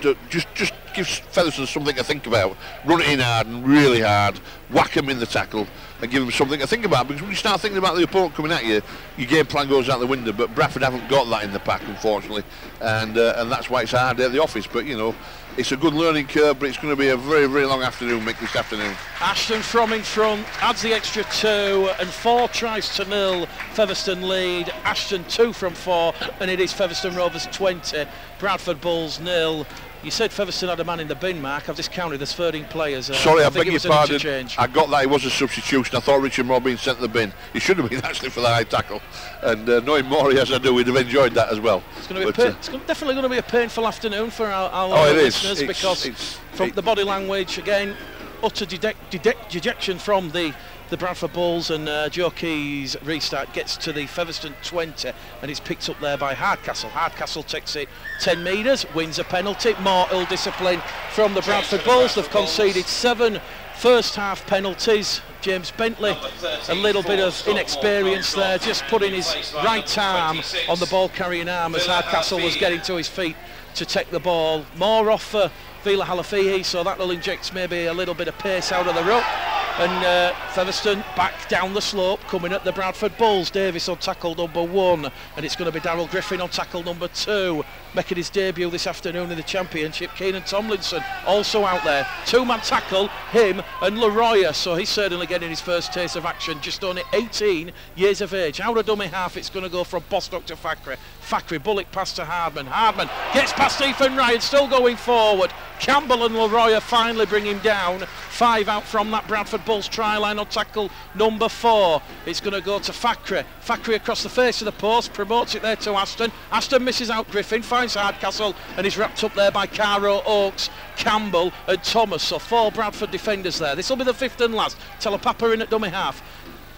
gives Featherstone something to think about. Run it in hard and really hard, whack them in the tackle and give them something to think about, because when you start thinking about the opponent coming at you, your game plan goes out the window. But Bradford haven't got that in the pack, unfortunately, and that's why it's a hard day at the office. But you know, it's a good learning curve, but it's going to be a very, very long afternoon, Mick, this afternoon. Ashton from in front adds the extra 2, and 4 tries to 0. Featherstone lead. Ashton 2 from 4, and it is Featherstone Rovers 20, Bradford Bulls 0. You said Featherstone had a man in the bin, Mark. I've discounted there's 13 players. Sorry, I beg your pardon. I got that it was a substitution. I thought Richard Moore being sent to the bin. He should have been actually for the high tackle. And knowing Morey as I do, we'd have enjoyed that as well. It's going to be it's definitely going to be a painful afternoon for our listeners, because from the body language, again, utter dejection from the Bradford Bulls, and Joe Keys' restart gets to the Featherstone 20, and it's picked up there by Hardcastle. Hardcastle takes it 10 metres, wins a penalty. More ill discipline from the Bradford Bulls. They've conceded 7 first half penalties. James Bentley, a little bit of inexperience there, just putting his right arm on the ball carrying arm as Hardcastle was getting to his feet to take the ball. More off for Vila Halafihi, so that will inject maybe a little bit of pace out of the ruck. And Featherstone back down the slope, coming at the Bradford Bulls. Davis on tackle number 1, and it's going to be Darryl Griffin on tackle number 2, making his debut this afternoon in the Championship. Keenan Tomlinson also out there, 2-man tackle, him and Leroy, so he's certainly getting his first taste of action, just only 18 years of age. Out of dummy half, it's going to go from Bostock to Fackery. Fackery, bullet pass to Hardman. Hardman gets past Ethan Ryan, still going forward. Campbell and Leroy finally bring him down. 5 out from that Bradford Bulls try line on tackle number 4. It's going to go to Fackery. Fackery across the face of the post, promotes it there to Aston. Aston misses out Griffin, finds Hardcastle, and he's wrapped up there by Caro, Oakes, Campbell and Thomas. So 4 Bradford defenders there. This will be the 5th and last. Telapapa in at dummy half.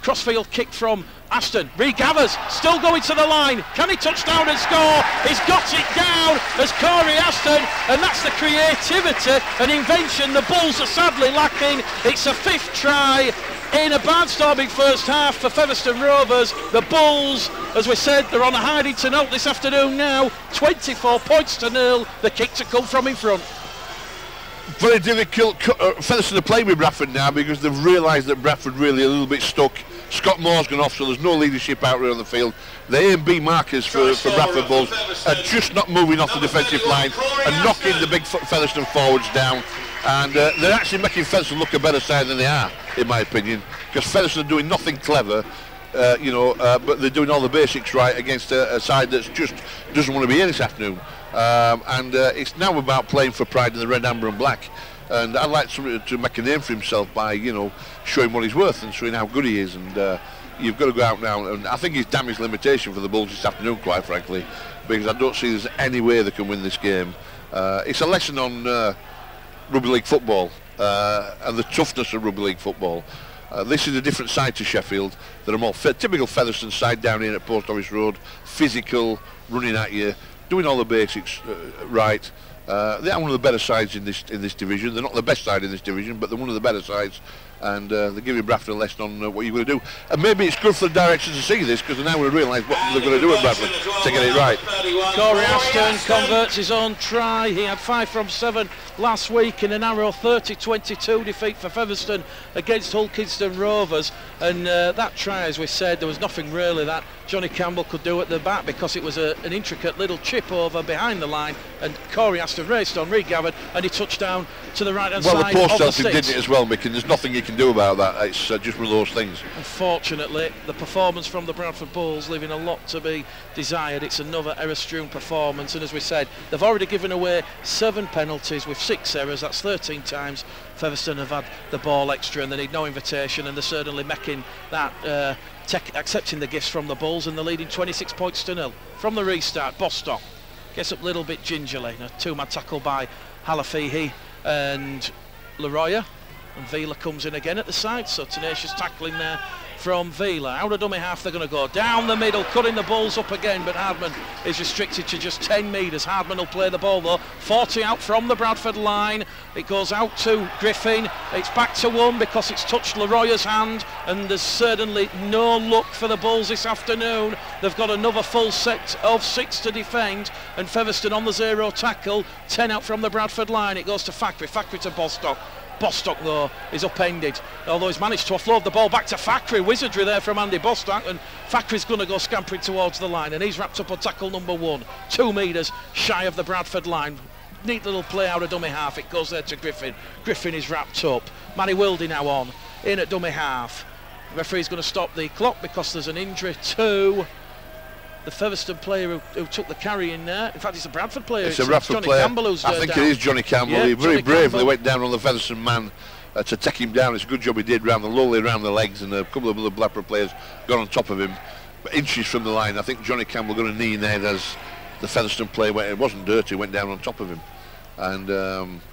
Crossfield kick from Aston. Regathers, still going to the line. Can he touch down and score? He's got it down as Corey Aston, and that's the creativity and invention the Bulls are sadly lacking. It's a 5th try in a barnstorming first half for Featherstone Rovers. The Bulls, as we said, they're on a hiding to note this afternoon now. 24 points to 0. The kick to come from in front. Very difficult Featherstone to play with Bradford now, because they've realised that Bradford really a little bit stuck. Scott Moore's gone off, so there's no leadership out there on the field. The A and B markers for Bradford Bulls are just not moving off the defensive line and knocking the big Featherstone forwards down. And they're actually making Featherstone look a better side than they are, in my opinion, because Featherstone are doing nothing clever, but they're doing all the basics right against a side that just doesn't want to be here this afternoon. It's now about playing for pride in the red, amber and black. And I'd like somebody to make a name for himself by, showing what he's worth and showing how good he is. And you've got to go out now. And I think he's damaged limitation for the Bulls this afternoon, quite frankly, because I don't see there's any way they can win this game. It's a lesson on rugby league football and the toughness of rugby league football. This is a different side to Sheffield. They're a more typical Featherstone side down here at Post Office Road, physical, running at you, doing all the basics right. They are one of the better sides in this division. They're not the best side in this division, but they're one of the better sides, and they're giving Bradford a lesson on what you're going to do. And maybe it's good for the directors to see this, because they're now going to realise what they're going to do at Bradford to get it right. Corey Aston converts his own try. He had 5 from 7 last week in a narrow 30-22 defeat for Featherstone against Hull Kingston Rovers. And that try, as we said, there was nothing really that Johnny Campbell could do at the back, because it was an intricate little chip over behind the line, and Corey Aston raced on, regathered, and he touched down to the right hand side. Well, the post of the Celtic did it as well, Mick, and there's nothing you can do about that. It's just one of those things. Unfortunately, the performance from the Bradford Bulls leaving a lot to be desired. It's another error-strewn performance, and as we said, they've already given away 7 penalties with 6 errors. That's 13 times Featherstone have had the ball extra, and they need no invitation, and they're certainly making that accepting the gifts from the Bulls, and they're leading 26 points to 0. From the restart, Bostock gets up a little bit gingerly. A 2-man tackle by Halafihi and Leroy, and Vila comes in again at the side, so tenacious tackling there from Vila. Out of dummy half, they're going to go down the middle, cutting the Bulls up again, but Hardman is restricted to just 10 metres. Hardman will play the ball though. 40 out from the Bradford line. It goes out to Griffin. It's back to 1 because it's touched Leroy's hand, and there's certainly no luck for the Bulls this afternoon. They've got another full set of 6 to defend, and Featherstone on the 0 tackle. 10 out from the Bradford line. It goes to Fackery. Fackery to Bostock. Bostock, though, is upended, although he's managed to offload the ball back to Fackery. Wizardry there from Andy Bostock, and Fackery's going to go scampering towards the line, and he's wrapped up on tackle number 1, 2 metres shy of the Bradford line. Neat little play out of dummy half. It goes there to Griffin. Griffin is wrapped up. Manny Wildy now on, in at dummy half. The referee's going to stop the clock because there's an injury to the Featherstone player who took the carry in there. In fact, it's a Bradford player. It's a Bradford Johnny player. Campbell who's I think down. It is Johnny Campbell. Yeah, he very Johnny bravely Campbell went down on the Featherstone man to take him down. It's a good job he did, lowly around the legs, and a couple of other Bradford players got on top of him. But inches from the line, I think Johnny Campbell got a knee in there as the Featherstone player went. It wasn't dirty, went down on top of him. And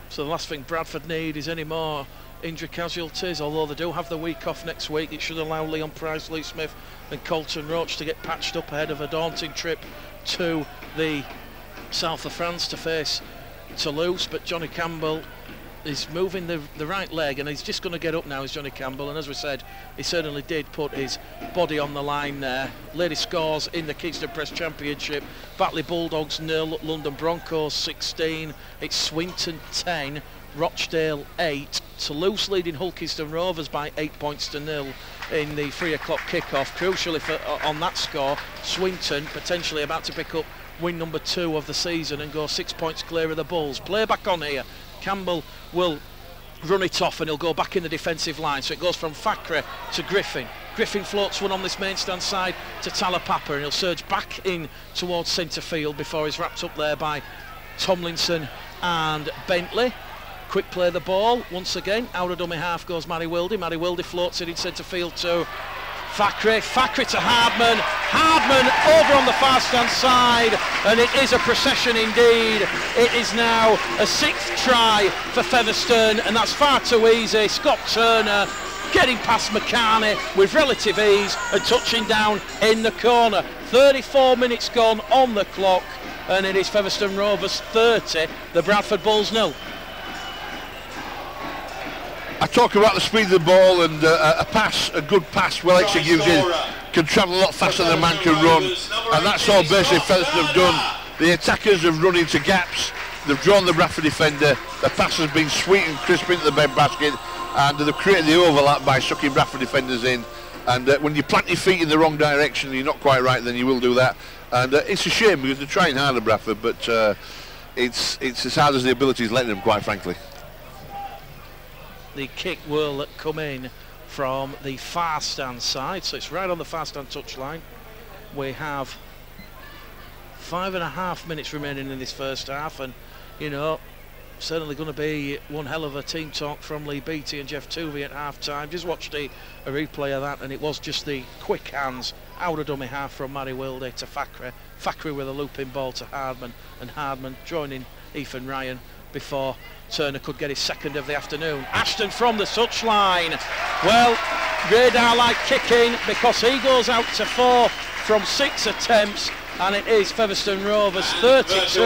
so the last thing Bradford need is any more injury casualties, although they do have the week off next week. It should allow Leon Price, Lee Smith and Colton Roach to get patched up ahead of a daunting trip to the south of France to face Toulouse. But Johnny Campbell he's moving the right leg, and he's just going to get up now, is Johnny Campbell, and as we said, he certainly did put his body on the line there. Lady scores in the Kingston Press Championship. Batley Bulldogs 0, London Broncos 16. It's Swinton 10, Rochdale 8. Toulouse leading Hull Kingston Rovers by 8 points to 0 in the 3 o'clock kickoff. Crucially on that score, Swinton potentially about to pick up win number 2 of the season and go 6 points clear of the Bulls. Play back on here. Campbell will run it off and he'll go back in the defensive line. So it goes from Thackeray to Griffin. Griffin floats one on this main stand side to Talapapa, and he'll surge back in towards centre field before he's wrapped up there by Tomlinson and Bentley. Quick play the ball once again. Out of dummy half goes Mary Wildy. Mary Wildy floats it in centre field to Thackeray. Thackeray to Hardman. Hardman over on the far stand side, and it is a procession indeed. It is now a 6th try for Featherstone, and that's far too easy. Scott Turner getting past McCartney with relative ease and touching down in the corner. 34 minutes gone on the clock, and it is Featherstone Rovers 30, the Bradford Bulls 0. I talk about the speed of the ball, and a good pass, well executed, can travel a lot faster than a man can run, and that's all basically Featherstone have done. The attackers have run into gaps, they've drawn the Bradford defender, the pass has been sweet and crisp into the bed basket, and they've created the overlap by sucking Bradford defenders in. And when you plant your feet in the wrong direction, you're not quite right, then you will do that. And it's a shame because they're trying hard at Bradford, but it's as hard as the abilities letting them, quite frankly. The kick will come in from the far stand side, so it's right on the far stand touchline. We have 5.5 minutes remaining in this first half, and you know, certainly going to be one hell of a team talk from Lee Beattie and Jeff Tuvey at half time. Just watched a replay of that, and it was just the quick hands out of dummy half from Mary Wilde to Thackeray. Thackeray with a looping ball to Hardman, and Hardman joining Ethan Ryan before Turner could get his second of the afternoon. Ashton from the touchline. Well, radar-like kicking, because he goes out to 4 from 6 attempts, and it is Featherstone Rovers 32,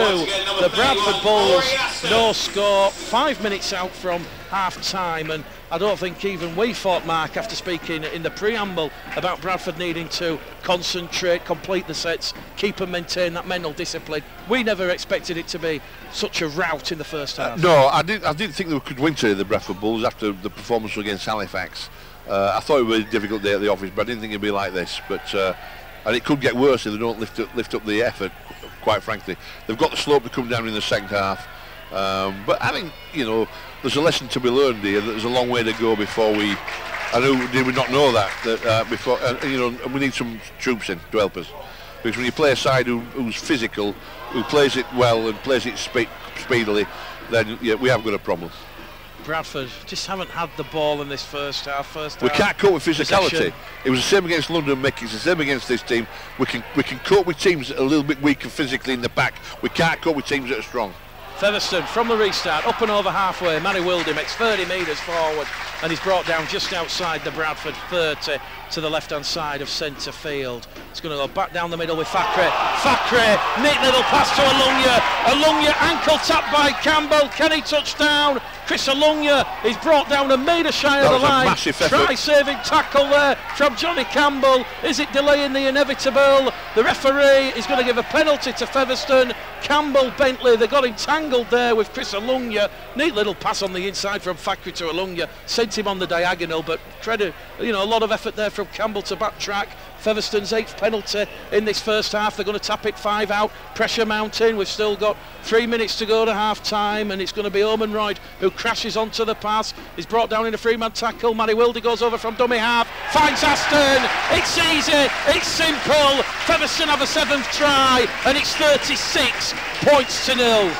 the Bradford Bulls no score. 5 minutes out from half time, and I don't think even we thought, Mark, after speaking in the preamble about Bradford needing to concentrate, complete the sets, keep and maintain that mental discipline, we never expected it to be such a rout in the first half. No, I didn't think they could win today, the Bradford Bulls, after the performance against Halifax. I thought it was a difficult day at the office, but I didn't think it'd be like this. But and it could get worse if they don't lift up the effort, quite frankly. They've got the slope to come down in the second half. But I think, you know, there's a lesson to be learned here, that there's a long way to go before we... I know, did we not know that before, you know, we need some troops in to help us. Because when you play a side who's physical, who plays it well and plays it speedily, then yeah, we have got a problem. Bradford just haven't had the ball in this first half. We can't cope with physicality. Possession. It was the same against London Mick, it's the same against this team. We can cope with teams that are a little bit weaker physically in the back. We can't cope with teams that are strong. Featherstone from the restart, up and over halfway. Mary Wilde makes 30 metres forward, and he's brought down just outside the Bradford 30 to the left-hand side of centre field. He's going to go back down the middle with Thackeray. Thackeray, neat little pass to Alunga. Alunga, ankle tap by Campbell. Can he touch down? Chris Alunga is brought down a metre shy of the line. Try-saving tackle there from Johnny Campbell. Is it delaying the inevitable? The referee is going to give a penalty to Featherstone. Campbell, Bentley, they got entangled there with Chris Alunga. Neat little pass on the inside from Thackeray to Alunga. Sent him on the diagonal, but credit, you know, a lot of effort there from Campbell to backtrack. Featherstone's 8th penalty in this first half. They're going to tap it 5 out. Pressure mounting. We've still got 3 minutes to go to half time, and it's going to be Oman Royd who crashes onto the pass. He's brought down in a 3-man tackle. Mary Wilde goes over from dummy half. Finds Aston. It's easy. It's simple. Featherstone have a 7th try, and it's 36 points to 0.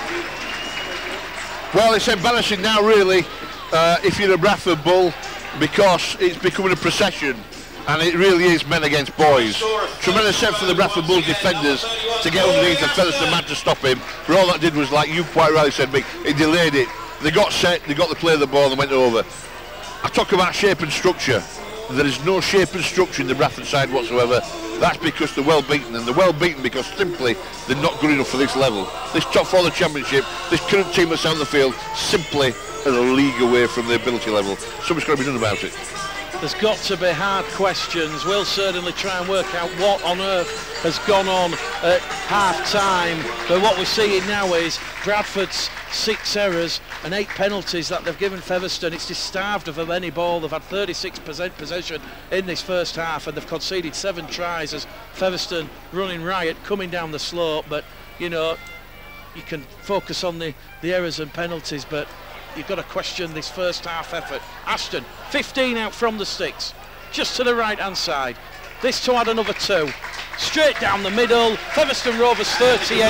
Well, it's embarrassing now, really, if you're a Bradford Bull, because it's becoming a procession. And it really is men against boys. Tremendous effort for the Bradford Bulls defenders to get underneath, and Featherstone man to stop him. But all that did was, like you quite rightly said, Mick, it delayed it. They got set, they got the play of the ball and went over. I talk about shape and structure. There is no shape and structure in the Bradford side whatsoever. That's because they're well beaten, and they're well beaten because simply they're not good enough for this level. This top 4 of the championship, this current team that's on the field, simply a league away from the ability level. Something's got to be done about it. There's got to be hard questions. We'll certainly try and work out what on earth has gone on at half-time. But what we're seeing now is Bradford's 6 errors and 8 penalties that they've given Featherstone. It's starved of any ball. They've had 36% possession in this first half, and they've conceded 7 tries as Featherstone running riot, coming down the slope. But, you know, you can focus on the errors and penalties, but you've got to question this first half effort. Ashton, 15 out from the sticks, just to the right hand side. This to add another 2. Straight down the middle. Featherstone Rovers 38,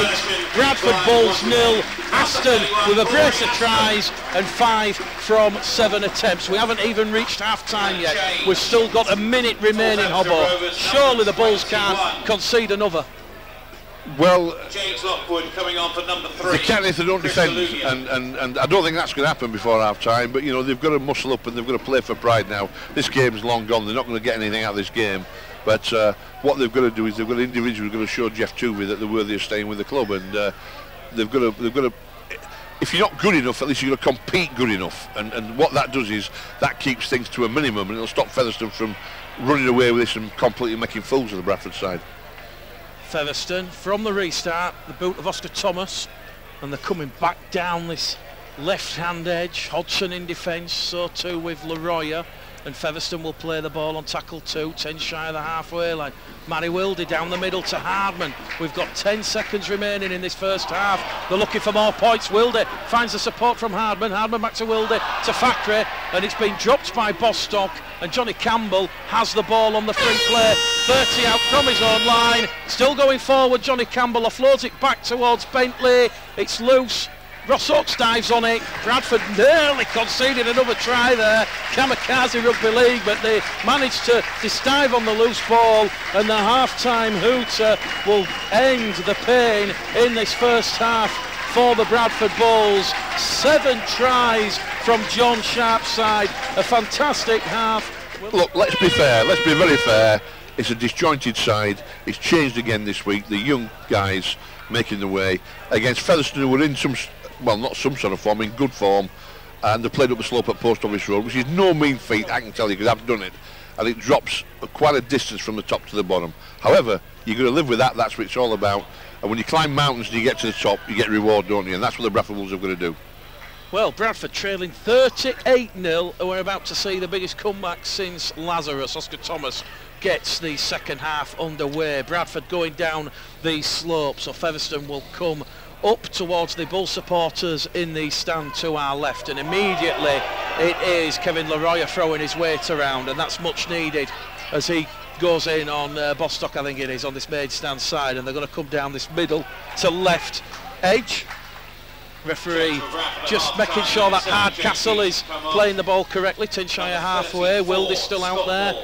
Bradford Bulls 0. Aston with a brace of tries and 5 from 7 attempts. We haven't even reached half time yet. We've still got a minute remaining, Hobbo. Surely the Bulls can't concede another. Well, James Lockwood coming on for number 3. they can if they don't defend, and I don't think that's going to happen before half time. But you know, they've got to muscle up and they've got to play for pride now. This game's long gone. They're not going to get anything out of this game. But what they've got to do is they've got individually got to show Jeff Toovey that they're worthy of staying with the club, and they've got to. If you're not good enough, at least you've got to compete good enough, and what that does is that keeps things to a minimum, and it'll stop Featherstone from running away with this and completely making fools of the Bradford side. Featherstone from the restart, the boot of Oscar Thomas, and they're coming back down this left-hand edge. Hodgson in defence, so too with Leroya, and Featherstone will play the ball on tackle 2, 10 shy of the halfway line. Matty Wilde down the middle to Hardman. We've got 10 seconds remaining in this first half. They're looking for more points. Wilde finds the support from Hardman. Hardman back to Wilde, to Fackery, and it's been dropped by Bostock, and Johnny Campbell has the ball on the free play. 30 out from his own line. Still going forward, Johnny Campbell offloads it back towards Bentley. It's loose. Ross Oakes dives on it. Bradford nearly conceded another try there. Kamikaze Rugby League, but they managed to dive on the loose ball, and the half-time hooter will end the pain in this first half for the Bradford Bulls. 7 tries from John Sharp's side. A fantastic half. Look, let's be fair. Let's be very fair. It's a disjointed side. It's changed again this week. The young guys making the way against Featherstone, who were in some, well, not some sort of form, in good form, and they played up the slope at Post Office Road, which is no mean feat, I can tell you, because I've done it, and it drops quite a distance from the top to the bottom. However, you've got to live with that. That's what it's all about. And when you climb mountains and you get to the top, you get reward, don't you? And that's what the Bradford Bulls have got to do. Well, Bradford trailing 38-0, and we're about to see the biggest comeback since Lazarus. Oscar Thomas gets the second half underway. Bradford going down the slope, so Featherstone will come up towards the Bull supporters in the stand to our left, and immediately it is Kevin Leroy throwing his weight around, and that's much needed as he goes in on Bostock, I think it is, on this main stand side, and they're going to come down this middle to left edge. Referee just making sure that Hardcastle is playing the ball correctly. 10 shy of halfway. Wild is still out there.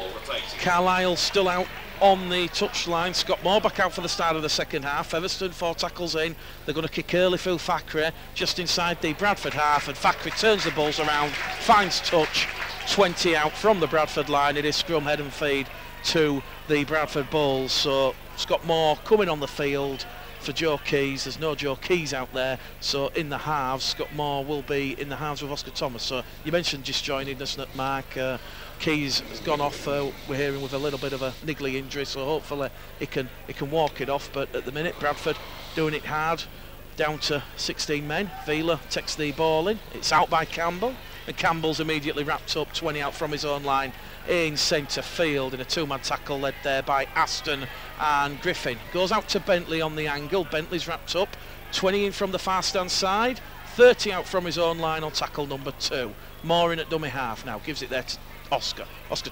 Carlisle still out on the touchline. Scott Moore back out for the start of the second half. Featherstone 4 tackles in. They're going to kick early through Fackery just inside the Bradford half, and Fackery turns the balls around, finds touch. 20 out from the Bradford line. It is scrum, head and feed to the Bradford Bulls. So Scott Moore coming on the field for Joe Keys. There's no Joe Keys out there, so in the halves Scott Moore will be in the halves with Oscar Thomas. So you mentioned disjointed, doesn't it, Mark? Keys has gone off, we're hearing, with a little bit of a niggly injury, so hopefully he can walk it off. But at the minute Bradford doing it hard, down to 16 men. Vila takes the ball in, it's out by Campbell, and Campbell's immediately wrapped up. 20 out from his own line in centre field in a 2-man tackle led there by Aston and Griffin. Goes out to Bentley on the angle. Bentley's wrapped up. 20 in from the far stand side. 30 out from his own line on tackle number 2. Moore in at dummy half now. Gives it there to Oscar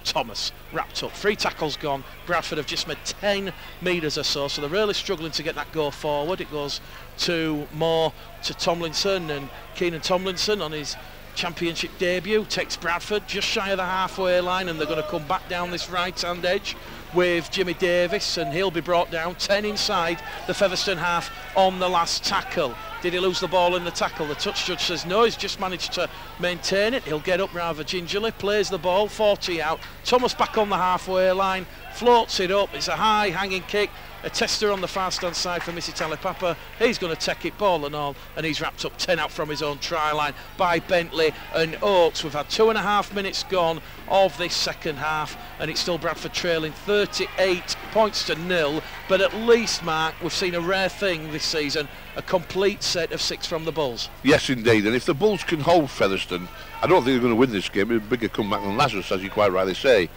Thomas, wrapped up. 3 tackles gone. Bradford have just made 10 metres or so, so they're really struggling to get that go forward. It goes to Moore, to Tomlinson, and Keenan Tomlinson on his championship debut takes Bradford just shy of the halfway line, and they're going to come back down this right hand edge with Jimmy Davis, and he'll be brought down. 10 inside the Featherstone half on the last tackle. Did he lose the ball in the tackle? The touch judge says no, he's just managed to maintain it. He'll get up rather gingerly, plays the ball. 40 out. Thomas back on the halfway line, floats it up. It's a high hanging kick, A tester on the far stand side for Missy Talipapa. He's going to take it ball and all, and he's wrapped up 10 out from his own try line by Bentley and Oakes. We've had 2.5 minutes gone of this second half, and it's still Bradford trailing 38 points to 0. But at least, Mark, we've seen a rare thing this season, a complete set of 6 from the Bulls. Yes, indeed. And if the Bulls can hold Featherstone, I don't think they're going to win this game. It's a bigger comeback than Lazarus, as you quite rightly say.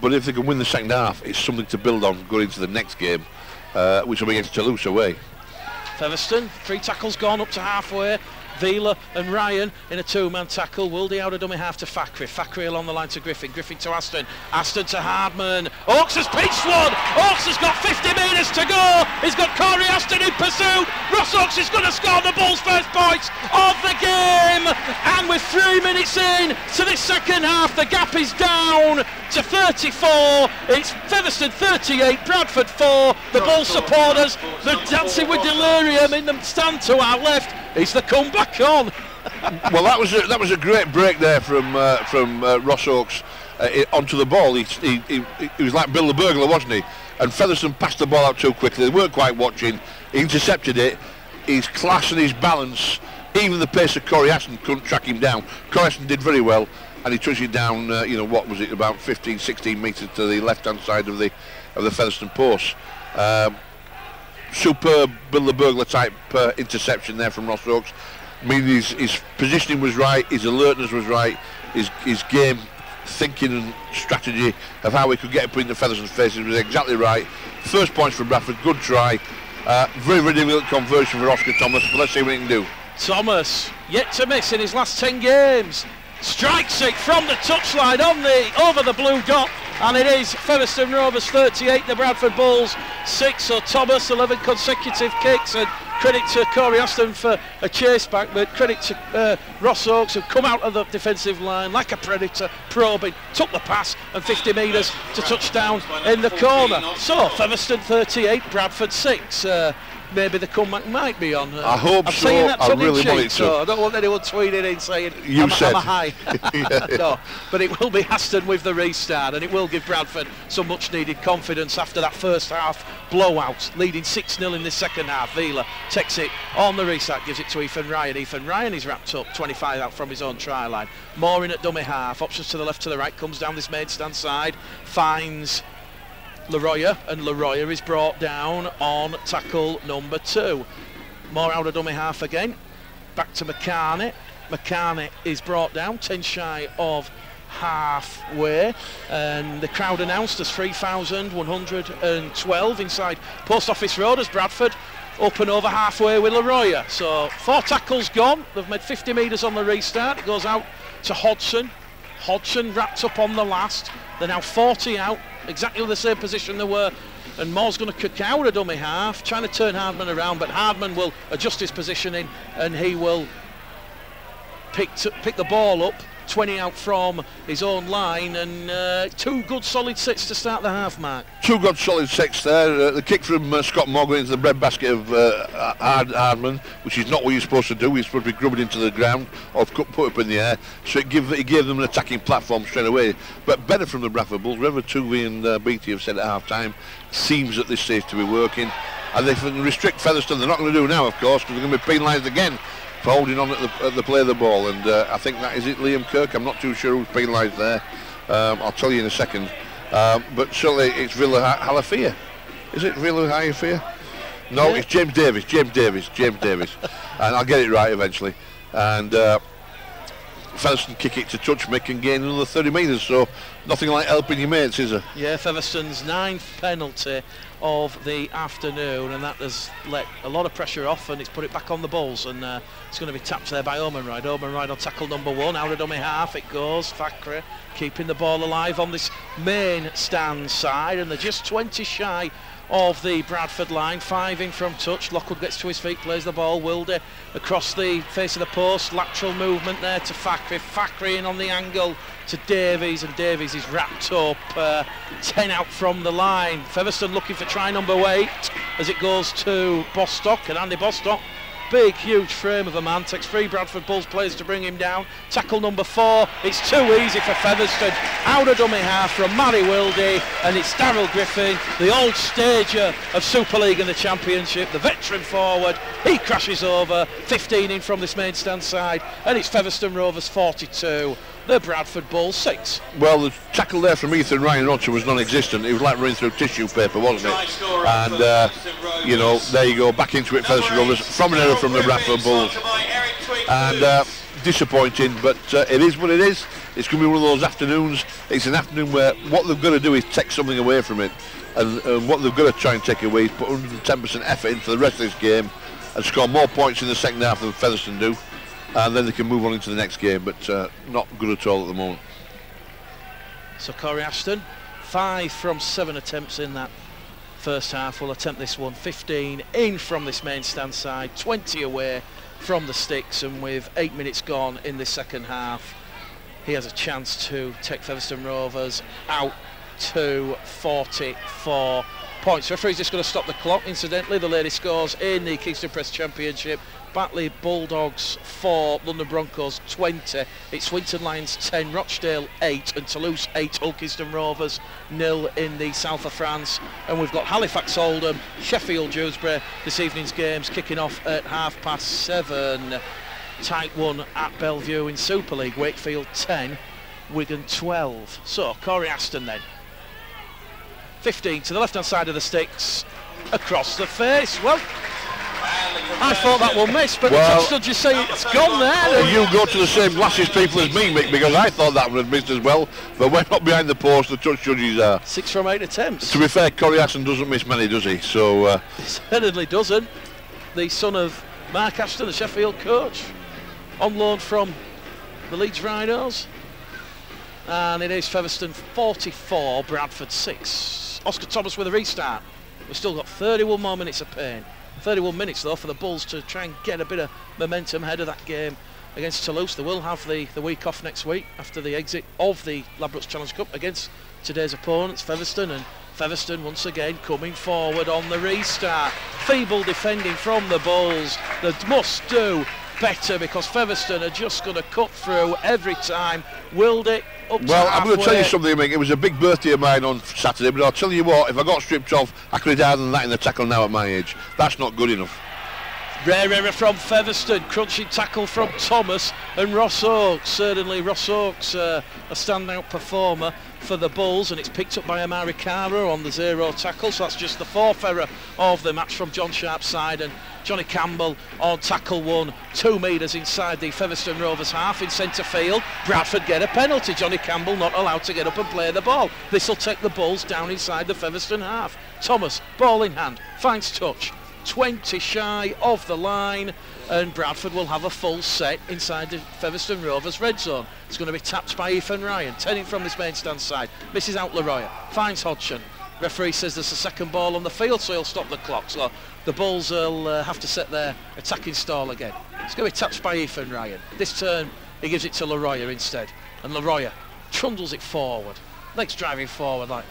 But if they can win the second half, it's something to build on going into the next game, which will be against Toulouse away. Featherstone, 3 tackles gone up to halfway. Vila and Ryan in a 2-man tackle. Wildy out of dummy half to Fackery. Fackery along the line to Griffin. Griffin to Aston. Aston to Hardman. Oakes has pitched one. Oakes has got 50 metres to go. He's got Corey Aston in pursuit. Ross Oakes is going to score the Bulls' first points of the game. And with 3 minutes in to this second half, the gap is down to 34. It's Featherstone 38, Bradford 4. The Bulls supporters, they're dancing with delirium in the stand to our left. Is the comeback on? Well, that was a great break there from Ross Oakes onto the ball. He was like Bill the burglar, wasn't he? And Featherstone passed the ball out too quickly. They weren't quite watching. He intercepted it. His class and his balance, even the pace of Corey Aston couldn't track him down. Corey Aston did very well, and he touched it down. What was it? About 15, 16 metres to the left-hand side of the Featherstone post. Superb Bill the burglar type interception there from Ross Oakes. I mean, his positioning was right, his alertness was right, his game thinking and strategy of how he could get it put in the Featherstone's faces was exactly right. First points for Bradford, good try. Very, very difficult conversion for Oscar Thomas, but let's see what he can do. Thomas, yet to miss in his last 10 games. Strikes it from the touchline over the blue dot, and it is Featherstone Rovers 38, the Bradford Bulls 6. So Thomas, 11 consecutive kicks, and credit to Corey Aston for a chase back, but credit to Ross Oakes, who come out of the defensive line like a predator, probing, took the pass, and 50 metres to touchdown in the corner. So Featherstone 38, Bradford 6. Maybe the comeback might be on. I hope I'm so. saying that I really want it to. So I don't want anyone tweeting in saying I'm a high. No, but it will be Aston with the restart, and it will give Bradford some much needed confidence after that first half blowout, leading 6-0 in the second half. Vila takes it on the restart, gives it to Ethan Ryan. Ethan Ryan is wrapped up, 25 out from his own try line. Moore in at dummy half, options to the left, to the right, comes down this main stand side, finds Leroyer, and Leroyer is brought down on tackle number 2. More out of dummy half again, back to McCarney. McCarney is brought down 10 shy of halfway, and the crowd announced as 3,112 inside Post Office Road as Bradford up and over halfway with Leroyer. So 4 tackles gone. They've made 50 metres on the restart. It goes out to Hodgson. Hodgson wrapped up on the last. They're now 40 out, exactly the same position they were, and Moore's going to kick out a dummy half, trying to turn Hardman around, but Hardman will adjust his positioning, and he will pick the ball up 20 out from his own line, and 2 good solid sets to start the half, Mark. 2 good solid sets there. The kick from Scott Morgan into the breadbasket of Hardman, which is not what you're supposed to do. He's supposed to be grubbed into the ground or put up in the air, so it gave them an attacking platform straight away. But better from the Bradford Bulls. Whatever Tuvey and Beattie have said at half time seems at this stage to be working, and they can restrict Featherstone. They're not going to do now, of course, because they're going to be penalised again for holding on at the play of the ball, and I think that is it, Liam Kirk. I'm not too sure who's penalised there. I'll tell you in a second. But certainly it's Villa Halafia. Is it Villa Halafia? No, yeah. It's James Davis. And I'll get it right eventually. And Featherstone kick it to touch, make and gain another 30 metres, so nothing like helping your mates, is there? Yeah, Featherstone's 9th penalty of the afternoon, and that has let a lot of pressure off, and it's put it back on the Bulls, and it's going to be tapped there by Omenride. Omenride on tackle number 1, out of dummy half it goes. Thackeray keeping the ball alive on this main stand side, and they're just 20 shy of the Bradford line, 5 in from touch. Lockwood gets to his feet, plays the ball. Wilde across the face of the post, lateral movement there to Thackeray. Thackeray in on the angle to Davies, and Davies is wrapped up 10 out from the line. Featherstone looking for try number 8 as it goes to Bostock, and Andy Bostock big, huge frame of a man. Takes 3 Bradford Bulls players to bring him down. Tackle number 4. It's too easy for Featherstone. Out of dummy half from Matty Wildy, and it's Darryl Griffin, the old stager of Super League and the Championship, the veteran forward. He crashes over, 15 in from this main stand side, and it's Featherstone Rovers 42. The Bradford Bulls 6. Well, the tackle there from Ethan Ryan Roger was non-existent. It was like running through tissue paper, wasn't it? And, you know, there you go, back into it, Featherstone Rovers, from an error from the Bradford Bulls. And disappointing, but it is what it is. It's going to be one of those afternoons. It's an afternoon where what they've got to do is take something away from it. And what they've got to try and take away is put 110% effort into the rest of this game and score more points in the second half than Featherstone do. And then they can move on into the next game, but not good at all at the moment. So Corey Ashton, 5 from 7 attempts in that first half, will attempt this one. 15 in from this main stand side, 20 away from the sticks, and with 8 minutes gone in the second half, he has a chance to take Featherstone Rovers out to 44 points. Referee's just going to stop the clock. Incidentally, the latest scores in the Kingston Press Championship: Batley Bulldogs 4, London Broncos 20. It's Swinton Lions 10, Rochdale 8, and Toulouse 8, Ulkiston Rovers 0 in the south of France. And we've got Halifax Oldham, Sheffield Dewsbury, this evening's games kicking off at 7:30. Tight one at Bellevue in Super League, Wakefield 10, Wigan 12. So Corey Aston then, 15 to the left hand side of the sticks, across the face. Well, I thought that one missed, but well, the judge just say it's gone there. You go to the same glasses people as me, Mick, because I thought that one had missed as well, but we're not behind the post, the touch judges are. 6 from 8 attempts. To be fair, Corey Aston doesn't miss many, does he? So he certainly doesn't. The son of Mark Ashton, the Sheffield coach, on loan from the Leeds Rhinos. And it is Featherstone 44, Bradford 6. Oscar Thomas with a restart. We've still got 31 more minutes of pain. 31 minutes though for the Bulls to try and get a bit of momentum ahead of that game against Toulouse. They will have the week off next week after the exit of the Ladbrokes Challenge Cup against today's opponents, Featherstone. And Featherstone once again coming forward on the restart. Feeble defending from the Bulls. They must do better because Featherstone are just going to cut through every time. Willed it up to well, I'm going to tell you something, Mick. It was a big birthday of mine on Saturday, but I'll tell you what, if I got stripped off, I could have died than that in the tackle now at my age. That's not good enough. Rare error from Featherstone, crunching tackle from Thomas and Ross Oakes. Certainly Ross Oakes, a standout performer for the Bulls, and it's picked up by Amari Cara on the 0 tackle, so that's just the 4th error of the match from John Sharp's side. And Johnny Campbell on tackle 1, 2 metres inside the Featherstone Rovers half in centre field. Bradford get a penalty. Johnny Campbell not allowed to get up and play the ball. This will take the Bulls down inside the Featherstone half. Thomas, ball in hand, finds touch, 20 shy of the line, and Bradford will have a full set inside the Featherstone Rovers red zone. It's going to be tapped by Ethan Ryan, 10 in from this main stand side, misses out Leroy, finds Hodgson. Referee says there's a second ball on the field, so he'll stop the clock. So the Bulls will have to set their attacking stall again. It's going to be touched by Ethan Ryan. This turn he gives it to Leroy instead, and Leroy trundles it forward, legs driving forward like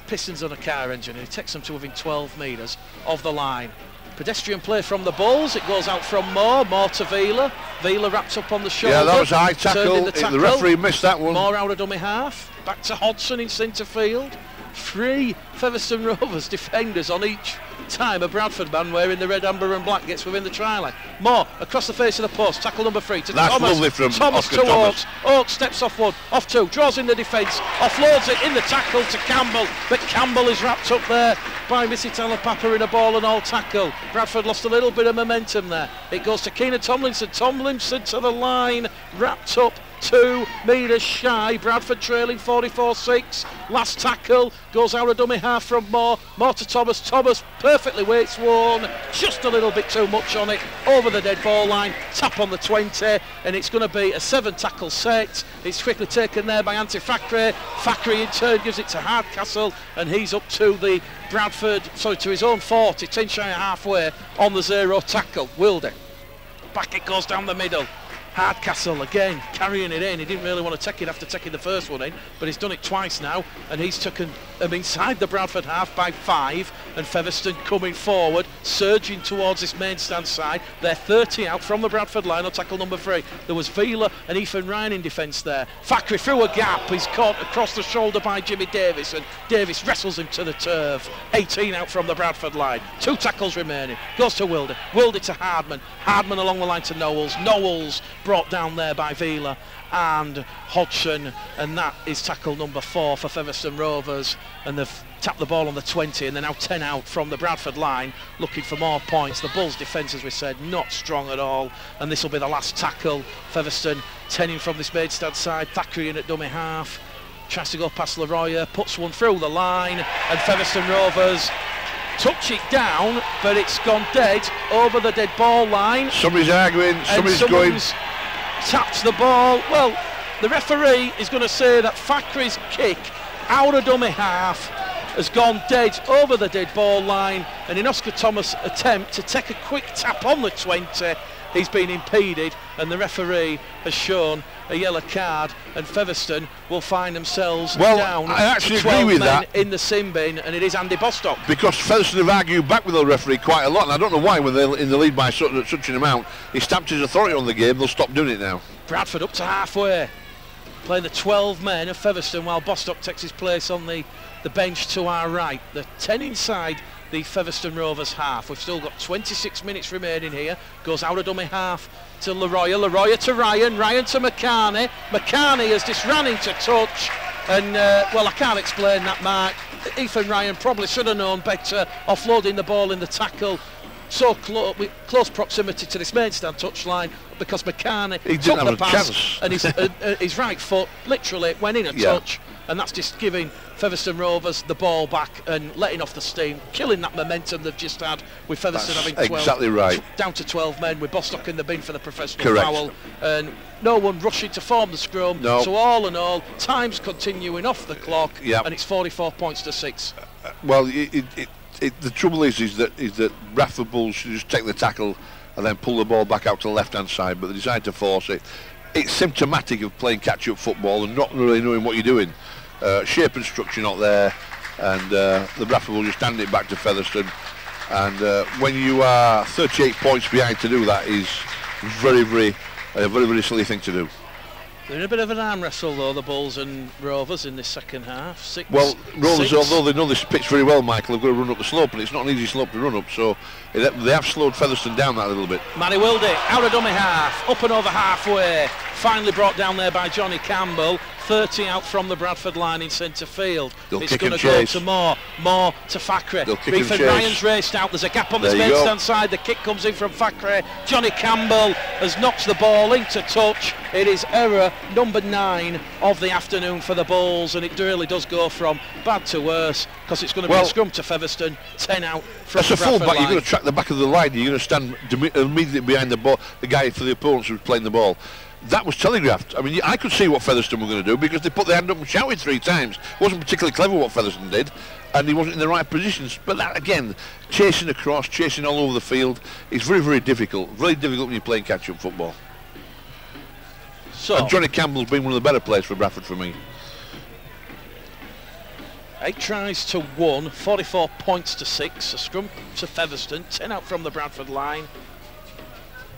pistons on a car engine, and he takes them to within 12 metres of the line. Pedestrian play from the Bulls. It goes out from Moore to Vila. Vila wrapped up on the shoulder. Yeah, that was a high tackle. The referee missed that one. Moore out of dummy half. Back to Hodgson in centre field. 3 Featherstone Rovers defenders on each time a Bradford man wearing the red, amber and black gets within the try line. Moore across the face of the post, tackle number 3 to That's Thomas. Lovely from Thomas Oscar to Thomas. Oakes. Oakes steps off 1, off 2, draws in the defence, offloads it in the tackle to Campbell, but Campbell is wrapped up there by Missy Talapapa in a ball and all tackle. Bradford lost a little bit of momentum there. It goes to Keenan Tomlinson. Tomlinson to the line, wrapped up 2 metres shy. Bradford trailing 44-6. Last tackle goes out of dummy half from Moore. Moore to Thomas. Thomas perfectly weights worn. Just a little bit too much on it. Over the dead ball line. Tap on the 20. And it's going to be a 7 tackle set. It's quickly taken there by Antti Fakri. Fakri in turn gives it to Hardcastle. And he's up to the to his own 40. 10 shy of halfway on the 0 tackle. Wilde. Back it goes down the middle. Hardcastle again carrying it in. He didn't really want to take it after taking the first one in, but he's done it twice now, and he's taken them inside the Bradford half by 5, and Featherstone coming forward, surging towards this main stand side. They're 30 out from the Bradford line on tackle number 3. There was Vila and Ethan Ryan in defence there. Thackeray through a gap. He's caught across the shoulder by Jimmy Davis, and Davis wrestles him to the turf. 18 out from the Bradford line. 2 tackles remaining. Goes to Wilder. Wilder to Hardman. Hardman along the line to Knowles. Knowles brought down there by Vila and Hodgson, and that is tackle number 4 for Featherstone Rovers, and they've tapped the ball on the 20, and they're now 10 out from the Bradford line looking for more points. The Bulls defence, as we said, not strong at all, and this will be the last tackle. Featherstone 10 in from this main stand side. Thackeray in at dummy half, tries to go past Leroy, puts one through the line, and Featherstone Rovers touch it down, but it's gone dead over the dead ball line. Somebody's arguing, somebody's going. Taps the ball. Well, the referee is going to say that Thackeray's kick out of dummy half has gone dead over the dead ball line, and in Oscar Thomas' attempt to take a quick tap on the 20, he's been impeded, and the referee has shown a yellow card, and Featherstone will find themselves down I actually to 12 agree with men that, in the sin bin, and it is Andy Bostock. Because Featherstone have argued back with the referee quite a lot, and I don't know why, when they're in the lead by such an amount, he stamped his authority on the game. They'll stop doing it now. Bradford up to halfway, playing the 12 men of Featherstone, while Bostock takes his place on the bench to our right. The 10 inside the Featherstone Rovers half. We've still got 26 minutes remaining here. Goes out of dummy half to Leroy. Leroy to Ryan. Ryan to McCarney. McCarney has just ran into touch, and well, I can't explain that, Mark. Ethan Ryan probably should have known better, offloading the ball in the tackle so with close proximity to this main stand touchline, because McCarney took the pass and his right foot literally went in a touch, and that's just giving Featherstone Rovers the ball back and letting off the steam, killing that momentum they've just had with Featherstone having 12, exactly right, down to 12 men with Bostock in the bin for the professional foul, and no one rushing to form the scrum. So all in all, time's continuing off the clock, and it's 44 points to 6. Well, the trouble is that Bradford Bulls should just take the tackle and then pull the ball back out to the left-hand side, but they decide to force it. It's symptomatic of playing catch-up football and not really knowing what you're doing. Shape and structure not there, and the Bradford Bulls just hand it back to Featherstone. And when you are 38 points behind, to do that is a very silly thing to do. They're in a bit of an arm wrestle though, the Bulls and Rovers, in this second half. Rovers, although they know this pitch very well, Michael, they've got to run up the slope, and it's not an easy slope to run up, so they have slowed Featherstone down that a little bit. Manny Wildy out of dummy half, up and over halfway, finally brought down there by Johnny Campbell. 30 out from the Bradford line in centre field. It's going to go to Moore to Thackeray. Ethan Ryan's raced out. There's a gap on this main stand side. The kick comes in from Thackeray. Johnny Campbell has knocked the ball into touch. It is error number 9 of the afternoon for the Bulls, and it really does go from bad to worse, because it's going to be a scrum to Featherstone. 10 out from the Bradford line. As a full-back, you're going to track the back of the line. You're going to stand immediately behind the ball, the guy for the opponents who's playing the ball. That was telegraphed. I mean, I could see what Featherstone were going to do, because they put their hand up and shouted 3 times. It wasn't particularly clever what Featherstone did, and he wasn't in the right positions. But that, again, chasing across, chasing all over the field, is very, very difficult. Really difficult when you're playing catch-up football. And Johnny Campbell's been one of the better players for Bradford for me. 8 tries to 1, 44 points to 6. A scrum to Featherstone, 10 out from the Bradford line.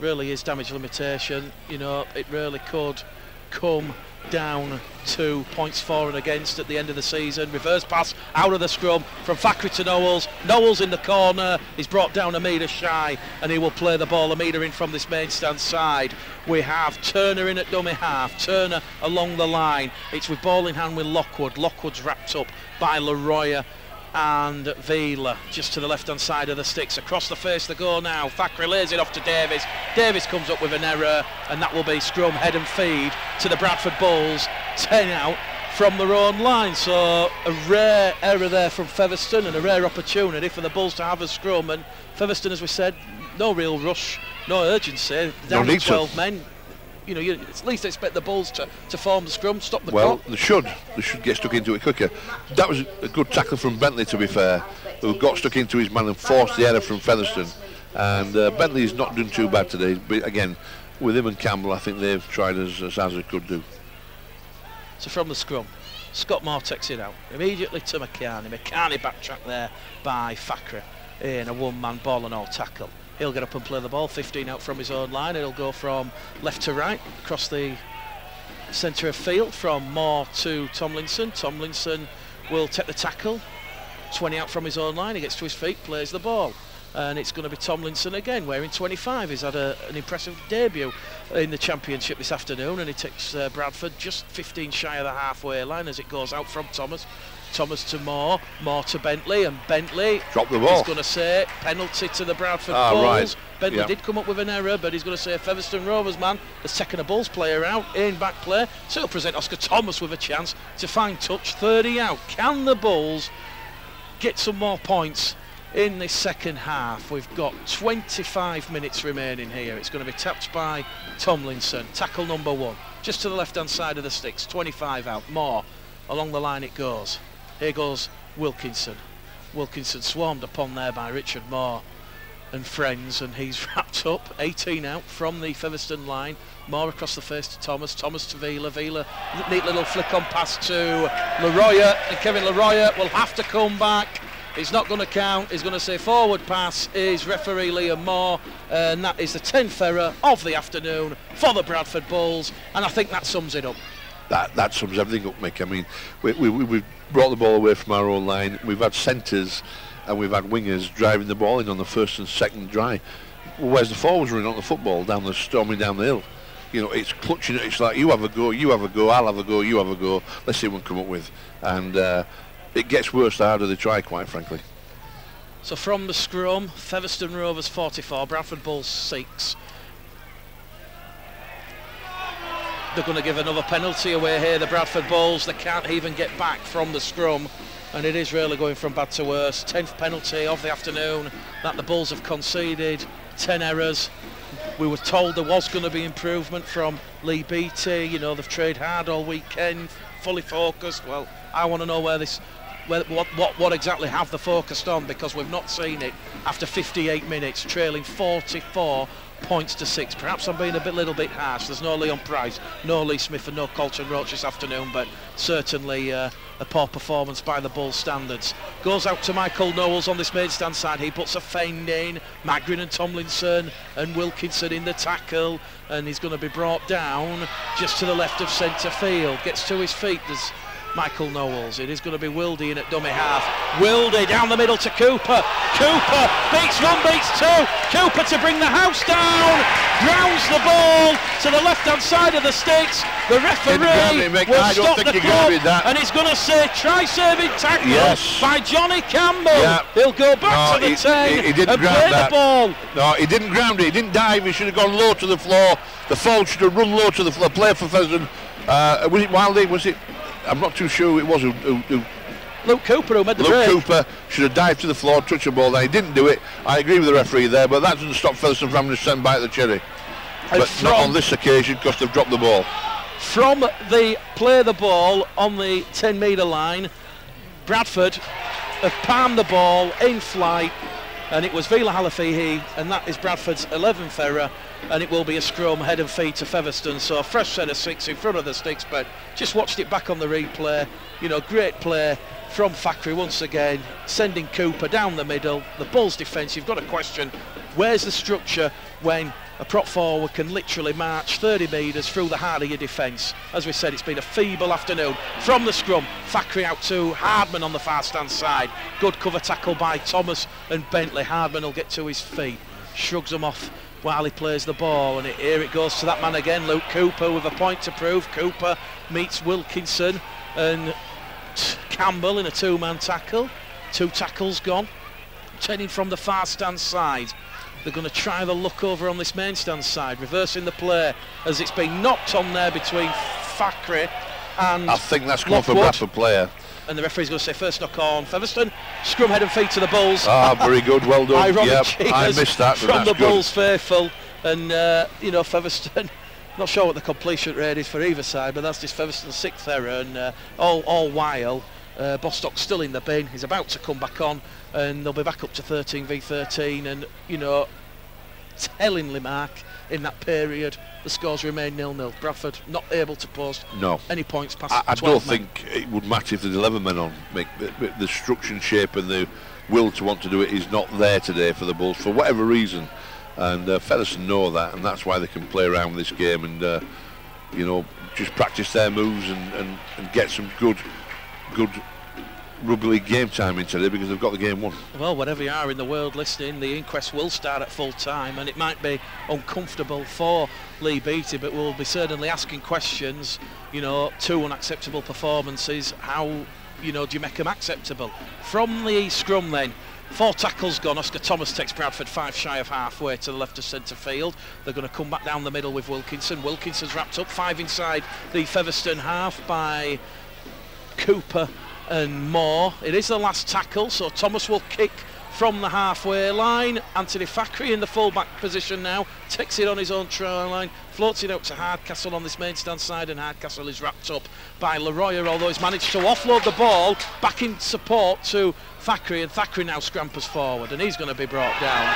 Really is damage limitation, you know, it really could come down to points for and against at the end of the season. Reverse pass out of the scrum from Thackeray to Knowles. Knowles in the corner, he's brought down a metre shy, and he will play the ball a metre in from this main stand side. We have Turner in at dummy half, Turner along the line. It's with ball in hand with Lockwood. Lockwood's wrapped up by Leroy and Vila just to the left hand side of the sticks. Across the face they go now. Thackeray lays it off to Davis. Davis comes up with an error, and that will be scrum, head and feed to the Bradford Bulls. 10 out from their own line. So a rare error there from Featherstone, and a rare opportunity for the Bulls to have a scrum. And Featherstone, as we said, no real rush, no urgency, down to 12 men. You know, you at least expect the Bulls to form the scrum, stop the clock. They should get stuck into it quicker. That was a good tackle from Bentley, to be fair, who got stuck into his man and forced the error from Featherstone. And Bentley's not doing too bad today, but again, with him and Campbell, I think they've tried as hard as they could do. So from the scrum, Scott Moore takes it out immediately to McCarney. McCarney backtracked there by Fakhri in a one-man ball and all tackle. He'll get up and play the ball, 15 out from his own line. It'll go from left to right across the centre of field from Moore to Tomlinson. Tomlinson will take the tackle, 20 out from his own line. He gets to his feet, plays the ball. And it's going to be Tomlinson again, wearing 25. He's had an impressive debut in the Championship this afternoon, and he takes Bradford just 15 shy of the halfway line as it goes out from Thomas. Thomas to Moore, Moore to Bentley, and Bentley dropped the ball. He's going to say penalty to the Bradford Bulls. Right. Bentley did come up with an error, but he's going to say Featherstone Rovers man has taken a Bulls player out in back play. So he'll present Oscar Thomas with a chance to find touch, 30 out. Can the Bulls get some more points in this second half? We've got 25 minutes remaining here. It's going to be tapped by Tomlinson. Tackle number 1, just to the left-hand side of the sticks. 25 out. Moore, along the line it goes. Here goes Wilkinson. Wilkinson swarmed upon there by Richard Moore and friends, and he's wrapped up. 18 out from the Featherstone line. Moore across the face to Thomas. Thomas to Vila. Vila, neat little flick on pass to Leroya, and Kevin Leroya will have to come back. He's not going to count. He's going to say forward pass is referee Liam Moore, and that is the 10th error of the afternoon for the Bradford Bulls, and I think that sums it up. That sums everything up, Mick. I mean, we've brought the ball away from our own line. We've had centres and we've had wingers driving the ball in on the first and second drive. Where's the forwards running on the football storming down the hill? You know, it's clutching it. It's like, you have a go, I'll have a go, you have a go. Let's see what we can come up with. And it gets worse the harder they try, quite frankly. So from the scrum, Featherstone Rovers 44, Bradford Bulls 6. They're going to give another penalty away here, the Bradford Bulls. They can't even get back from the scrum, and it is really going from bad to worse. 10th penalty of the afternoon that the Bulls have conceded. 10 errors. We were told there was going to be improvement from Lee Beattie. You know, they've trained hard all weekend, fully focused. Well, I want to know what exactly have they focused on, because we've not seen it after 58 minutes, trailing 44 points to 6. Perhaps I'm being a little bit harsh. There's no Leon Price, no Lee Smith and no Colton Roach this afternoon, but certainly a poor performance by the Bulls standards. Goes out to Michael Knowles on this main stand side. He puts a feint in. Magrin and Tomlinson and Wilkinson in the tackle, and he's going to be brought down just to the left of centre field. Gets to his feet. There's Michael Knowles. It is going to be Wildy in at dummy half. Wildy down the middle to Cooper. Cooper beats 1, beats 2. Cooper to bring the house down. Grounds the ball to the left-hand side of the sticks. The referee will stop the clock, and he's going to say try saving tackle by Johnny Campbell. Yeah. He'll go back to the 10 he didn't and play the ball. No, he didn't ground it. He didn't dive. He should have gone low to the floor. The foul should have run low to the floor. Play for Featherstone. Was it Wildy? Was it? I'm not too sure who it was who Luke Cooper who made the break. Luke Cooper should have dived to the floor, touched the ball. He didn't do it. I agree with the referee there, but that doesn't stop Featherstone from having to send bite the cherry. But not on this occasion, because they've dropped the ball. From the play the ball on the 10-metre line, Bradford have palmed the ball in flight, and it was Vila Halafihi, and that is Bradford's 11th error, and it will be a scrum head and feet to Featherstone. So a fresh set of 6 in front of the sticks, but just watched it back on the replay. You know, great play from Fakhri once again, sending Cooper down the middle. The Bulls defence, you've got to question, where's the structure when a prop forward can literally march 30 metres through the heart of your defence? As we said, it's been a feeble afternoon. From the scrum, Fakhri out to Hardman on the far stand side. Good cover tackle by Thomas and Bentley. Hardman will get to his feet, shrugs them off while he plays the ball, and here it goes to that man again, Luke Cooper, with a point to prove. Cooper meets Wilkinson and Campbell in a 2-man tackle. 2 tackles gone. Turning from the far stand side. They're going to try the look over on this main stand side, reversing the play as it's been knocked on there between Fakhri and I think that's going for a Bradford player. And the referee's going to say first knock on Featherstone. Scrum head and feet to the Bulls. Ah, very good, well done. Ironic I missed that, from the Bulls faithful. And you know, Featherstone, not sure what the completion rate is for either side, but that's just Featherstone's 6th error, and all while Bostock's still in the bin. He's about to come back on, and they'll be back up to 13 v 13. And you know, tellingly, Mark, in that period. The scores remain 0-0. Bradford not able to post any points past 12 I don't think it would matter if there's 11 men on. The structure and shape and the will to want to do it is not there today for the Bulls for whatever reason, and Featherstone know that, and that's why they can play around with this game and you know, just practice their moves and get some good rugby league game time in today, because they've got the game won. Well, wherever you are in the world listening, the inquest will start at full time, and it might be uncomfortable for Lee Beattie, but we'll be certainly asking questions. You know, 2 unacceptable performances, how, you know, do you make them acceptable? From the scrum then, 4 tackles gone. Oscar Thomas takes Bradford 5 shy of halfway to the left of centre field. They're going to come back down the middle with Wilkinson. Wilkinson's wrapped up 5 inside the Featherstone half by Cooper and Moore. It is the last tackle, so Thomas will kick from the halfway line. Anthony Thackeray in the full-back position now, takes it on his own try line, floats it out to Hardcastle on this main stand side, and Hardcastle is wrapped up by Leroy, although he's managed to offload the ball back in support to Thackeray, and Thackeray now scampers forward, and he's going to be brought down.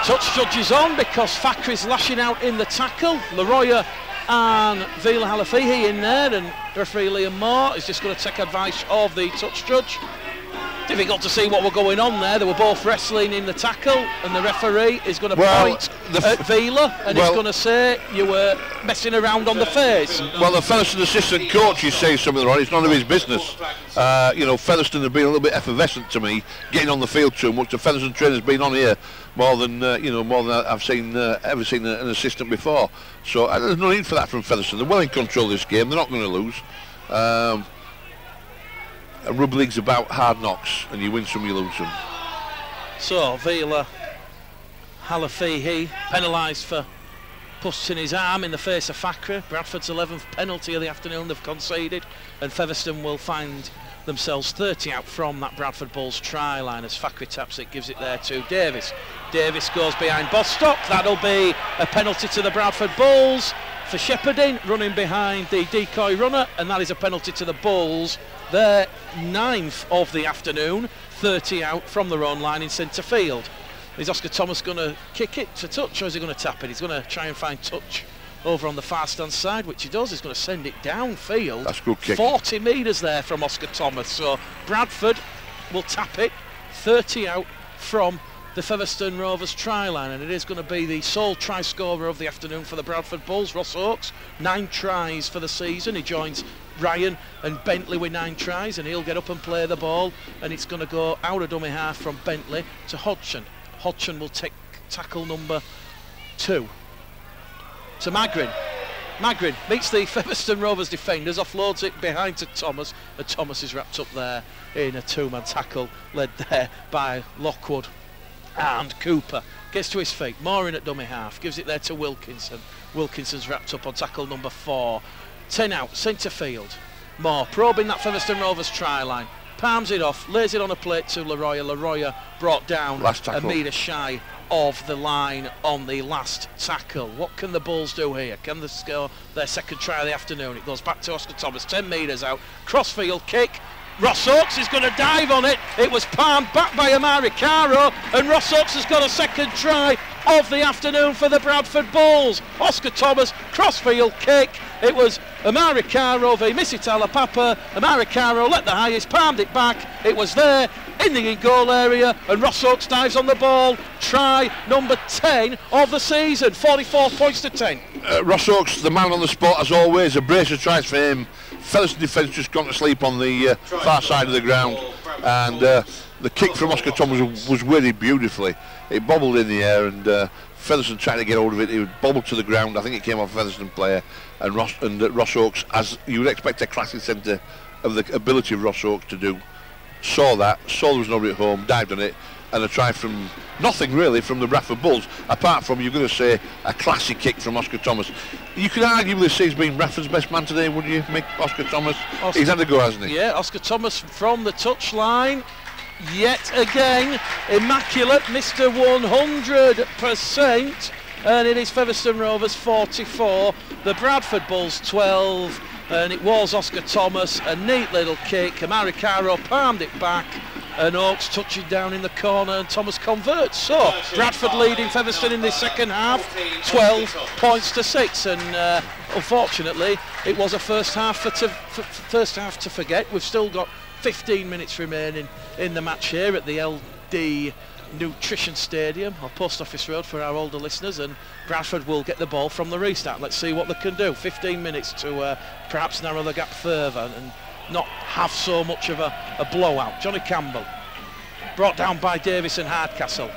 Touch judges on because Thackeray's lashing out in the tackle. Leroy and Vila Halafihi in there, and referee Liam Moore is just going to take advice of the touch judge. Difficult to see what were going on there. They were both wrestling in the tackle, and the referee is going to point at Vila, and he's going to say you were messing around on the face. Well, the Featherstone assistant coach is saying something wrong. It's none of his business. You know, Featherstone have been a little bit effervescent to me, getting on the field too much. The Featherstone trainer's been on here more than more than I've seen ever seen an assistant before. So there's no need for that from Featherstone. They're well in control of this game. They're not going to lose. Rugby league's about hard knocks, and you win some, you lose some. So Vila Halafihi penalised for pusting his arm in the face of Thackeray. Bradford's 11th penalty of the afternoon they've conceded, and Featherstone will find themselves 30 out from that Bradford Bulls try line as Thackeray taps it, gives it there to Davis. Davis goes behind Bostock. That'll be a penalty to the Bradford Bulls for shepherding, running behind the decoy runner, and that is a penalty to the Bulls. Their 9th of the afternoon, 30 out from their own line in centre field. Is Oscar Thomas going to kick it to touch, or is he going to tap it? He's going to try and find touch over on the far stand side, which he does. He's going to send it downfield. That's a good kick. 40 metres there from Oscar Thomas. So Bradford will tap it, 30 out from the Featherstone Rovers try line, and it is going to be the sole try scorer of the afternoon for the Bradford Bulls. Ross Oakes, 9 tries for the season. He joins Ryan and Bentley with 9 tries, and he'll get up and play the ball, and it's going to go out of dummy half from Bentley to Hodgson. Hodgson will take tackle number 2 to Magrin. Magrin meets the Featherstone Rovers defenders, offloads it behind to Thomas, and Thomas is wrapped up there in a 2-man tackle led there by Lockwood and Cooper. Gets to his feet, Moore in at dummy half, gives it there to Wilkinson. Wilkinson's wrapped up on tackle number 4. 10 out, centre field. Moore probing that Featherstone Rovers try line, palms it off, lays it on a plate to Leroy. Leroy brought down a metre shy of the line on the last tackle. What can the Bulls do here? Can they score their second try of the afternoon? It goes back to Oscar Thomas, 10 metres out, crossfield kick. Ross Oakes is going to dive on it. It was palmed back by Amari Caro, and Ross Oakes has got a second try of the afternoon for the Bradford Bulls. Oscar Thomas, crossfield kick. It was Amari Caro v Misitala Papa. Amari Caro let the highest, palmed it back. It was there in the in-goal area, and Ross Oakes dives on the ball. Try number 10 of the season, 44 points to 10. Ross Oakes, the man on the spot as always. A brace of tries for him. Featherstone defence just gone to sleep on the far side of the ground, and the kick from Oscar Thomas was weighted beautifully. It bobbled in the air, and Featherstone trying to get hold of it. It would bobble to the ground. I think it came off a Featherstone player, and Ross Oakes, as you would expect a classic centre of the ability of Ross Oakes to do, saw there was nobody at home, dived on it, and a try from nothing really from the Bradford Bulls, apart from, you're going to say, a classic kick from Oscar Thomas. You could arguably say he's been Bradford's best man today, wouldn't you, Mick? Oscar Thomas? He's had a go, hasn't he? Yeah, Oscar Thomas from the touchline. Yet again, immaculate, Mr. 100%, and it is Featherstone Rovers 44, the Bradford Bulls 12, and it was Oscar Thomas, a neat little kick. Amari Caro palmed it back, and Oakes touching down in the corner, and Thomas converts. So Bradford leading Featherstone in the second half, 12 points to 6, and unfortunately it was a first half to forget. We've still got 15 minutes remaining in the match here at the LD Nutrition Stadium, or Post Office Road for our older listeners, and Bradford will get the ball from the restart. Let's see what they can do. 15 minutes to perhaps narrow the gap further and not have so much of a blowout. Johnny Campbell, brought down by Davis and Hardcastle,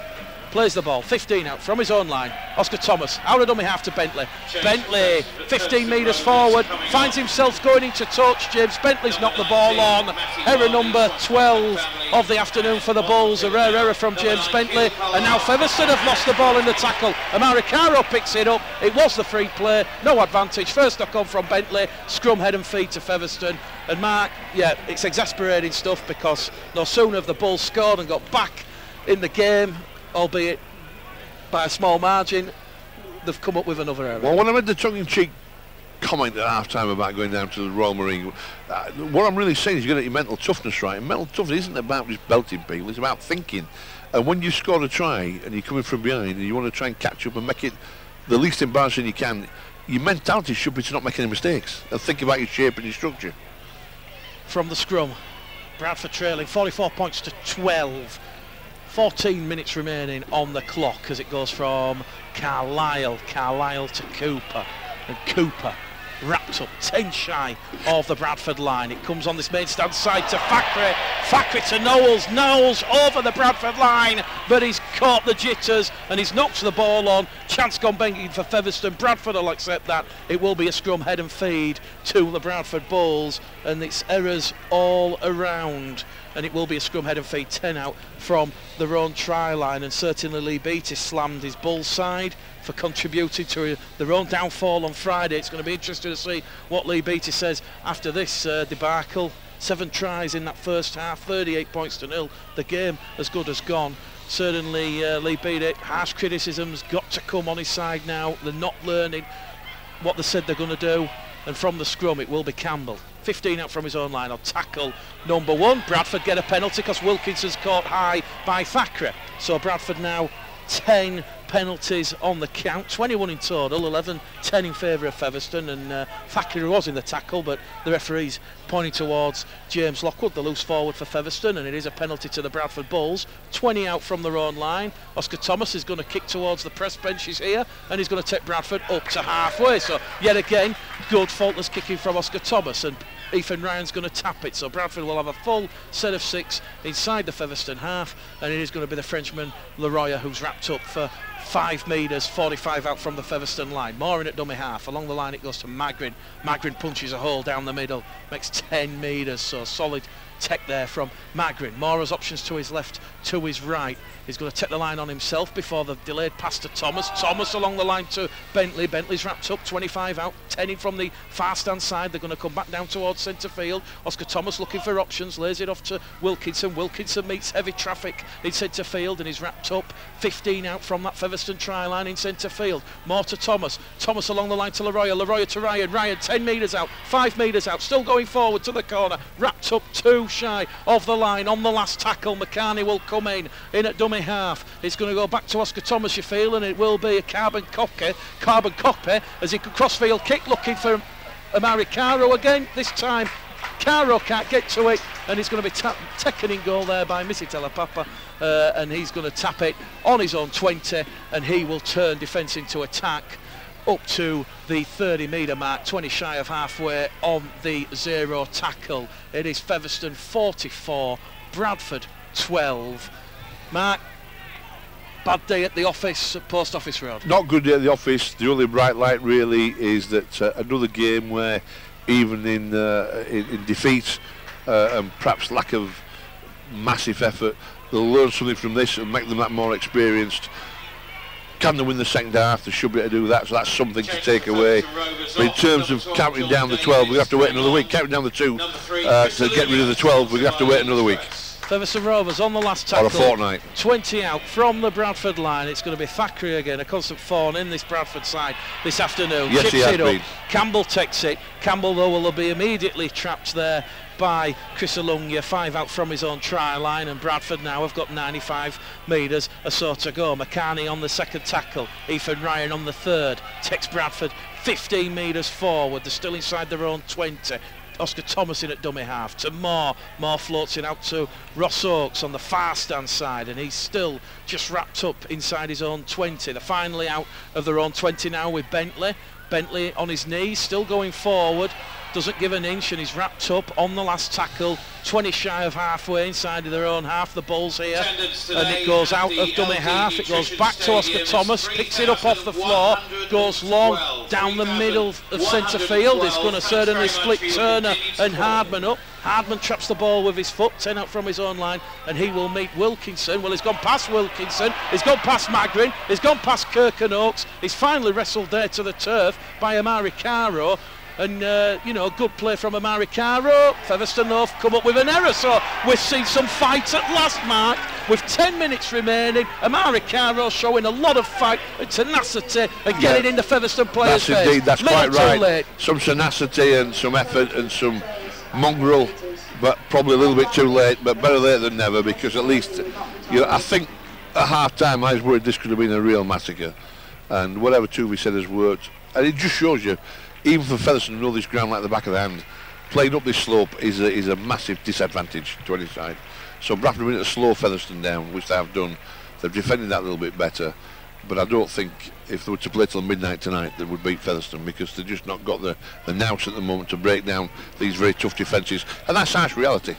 plays the ball, 15 out from his own line. Oscar Thomas, out of dummy half to Bentley. Bentley, 15 metres forward, finds himself going into touch. James Bentley's knocked the ball on. Error number 12 of the afternoon for the Bulls. A rare error from James Bentley. And now Featherstone have lost the ball in the tackle. Amari Caro picks it up. It was the free play, no advantage. First knock on from Bentley, scrum head and feet to Featherstone. And Mark, yeah, it's exasperating stuff, because no sooner have the Bulls scored and got back in the game, albeit by a small margin, they've come up with another error. Well, when I read the tongue-in-cheek comment at half-time about going down to the Royal Marine, what I'm really saying is you've got to get your mental toughness right. And mental toughness isn't about just belting people, it's about thinking. And when you score a try and you're coming from behind and you want to try and catch up and make it the least embarrassing you can, your mentality should be to not make any mistakes and think about your shape and your structure. From the scrum, Bradford trailing 44 points to 12. 14 minutes remaining on the clock as it goes from Carlisle to Cooper, and Cooper wrapped up 10 shy of the Bradford line. It comes on this main stand side to Fackery to Knowles over the Bradford line, but he's caught the jitters and he's knocked the ball on. Chance gone begging for Featherstone. Bradford will accept that. It will be a scrum head and feed to the Bradford Bulls, and it's errors all around, and it will be a scrum head and feed. 10 out from their own try line, and certainly Lee Beattie slammed his Bulls side for contributing to their own downfall on Friday. It's going to be interesting to see what Lee Beattie says after this debacle. 7 tries in that first half, 38 points to 0. The game as good as gone. Certainly Lee Beattie, harsh criticisms got to come on his side now. They're not learning what they said they're going to do, and from the scrum it will be Campbell. 15 out from his own line on tackle number 1. Bradford get a penalty because Wilkinson's caught high by Fackery. So Bradford now 10 penalties on the count, 21 in total, 10 in favour of Featherstone, and Fackery was in the tackle, but the referee's pointing towards James Lockwood, the loose forward for Featherstone, and it is a penalty to the Bradford Bulls. 20 out from their own line. Oscar Thomas is going to kick towards the press benches here, and he's going to take Bradford up to halfway. So yet again, good faultless kicking from Oscar Thomas, and Ethan Ryan's going to tap it, so Bradford will have a full set of 6 inside the Featherstone half, and it is going to be the Frenchman Leroy who's wrapped up for 5 metres, 45 out from the Featherstone line. More in at dummy half. Along the line it goes to Magrin. Magrin punches a hole down the middle, makes 10 metres, so solid tech there from Magrin. Mora's options to his left, to his right. He's going to take the line on himself before the delayed pass to Thomas. Thomas along the line to Bentley. Bentley's wrapped up, 25 out, 10 in from the far stand side. They're going to come back down towards centre field. Oscar Thomas looking for options, lays it off to Wilkinson. Wilkinson meets heavy traffic in centre field and he's wrapped up. 15 out from that Featherstone try line in centre field. More to Thomas. Thomas along the line to Leroy. Leroy to Ryan. Ryan 10 metres out, 5 metres out, still going forward to the corner. Wrapped up 2 shy of the line on the last tackle. McCarney will come in at dummy half. It's going to go back to Oscar Thomas, you feel, and it will be a carbon copy as he could crossfield kick looking for Amari Caro again. This time Caro can't get to it, and he's going to be taken in goal there by Missy Telapapa, and he's going to tap it on his own 20, and he will turn defence into attack up to the 30-metre mark, 20 shy of halfway on the 0 tackle. It is Featherstone 44, Bradford 12. Mark, bad day at the office at Post Office Road. Not good day at the office. The only bright light really is that another game where even in defeat and perhaps lack of massive effort, they'll learn something from this and make them that more experienced. Can they win the second half? They should be able to do that, so that's something to take away. But in terms of counting down the 12, we have to wait another week. Counting down the 2 to get rid of the 12, we have to wait another week. Featherstone Rovers on the last tackle. Or a fortnight. 20 out from the Bradford line. It's going to be Thackeray again, a constant thorn in this Bradford side this afternoon. Yes, Chips he has it up. been. Campbell takes it. Campbell, though, will be immediately trapped there by Chris Alungia. 5 out from his own try line, and Bradford now have got 95 metres or so to go. McCarney on the second tackle. Ethan Ryan on the third. Takes Bradford 15 metres forward. They're still inside their own 20. Oscar Thomas in at dummy half to Moore. Moore floats it out to Ross Oakes on the far stand side, and he's still just wrapped up inside his own 20. They're finally out of their own 20 now with Bentley. Bentley on his knees, still going forward, doesn't give an inch, and he's wrapped up on the last tackle, 20 shy of halfway inside of their own half. The Bulls here, and it goes out of dummy half. It goes back to Oscar Thomas, picks it up off the floor, goes long down the middle of centre field. It's going to certainly split Turner and Hardman up. Hardman traps the ball with his foot, 10 out from his own line, and he will meet Wilkinson. Well, he's gone past Wilkinson, he's gone past Magrin, he's gone past Kirk and Oakes. He's finally wrestled there to the turf by Amari Caro. And, good play from Amari Caro. Featherstone though come up with an error, so we've seen some fight at last, Mark. With 10 minutes remaining, Amari Caro showing a lot of fight and tenacity and getting in the Featherstone players' face. Indeed, that's quite right. Late. Some tenacity and some effort and some mongrel, but probably a little bit too late, but better late than never, because at least, I think at half-time I was worried this could have been a real massacre. And whatever Toovey said has worked. And it just shows you, even for Featherstone to know this ground like the back of the hand, playing up this slope is a massive disadvantage to any side. So Bradford went to slow Featherstone down, which they have done. They've defended that a little bit better, but I don't think if they were to play till midnight tonight they would beat Featherstone, because they've just not got the nous at the moment to break down these very tough defences, and that's harsh reality.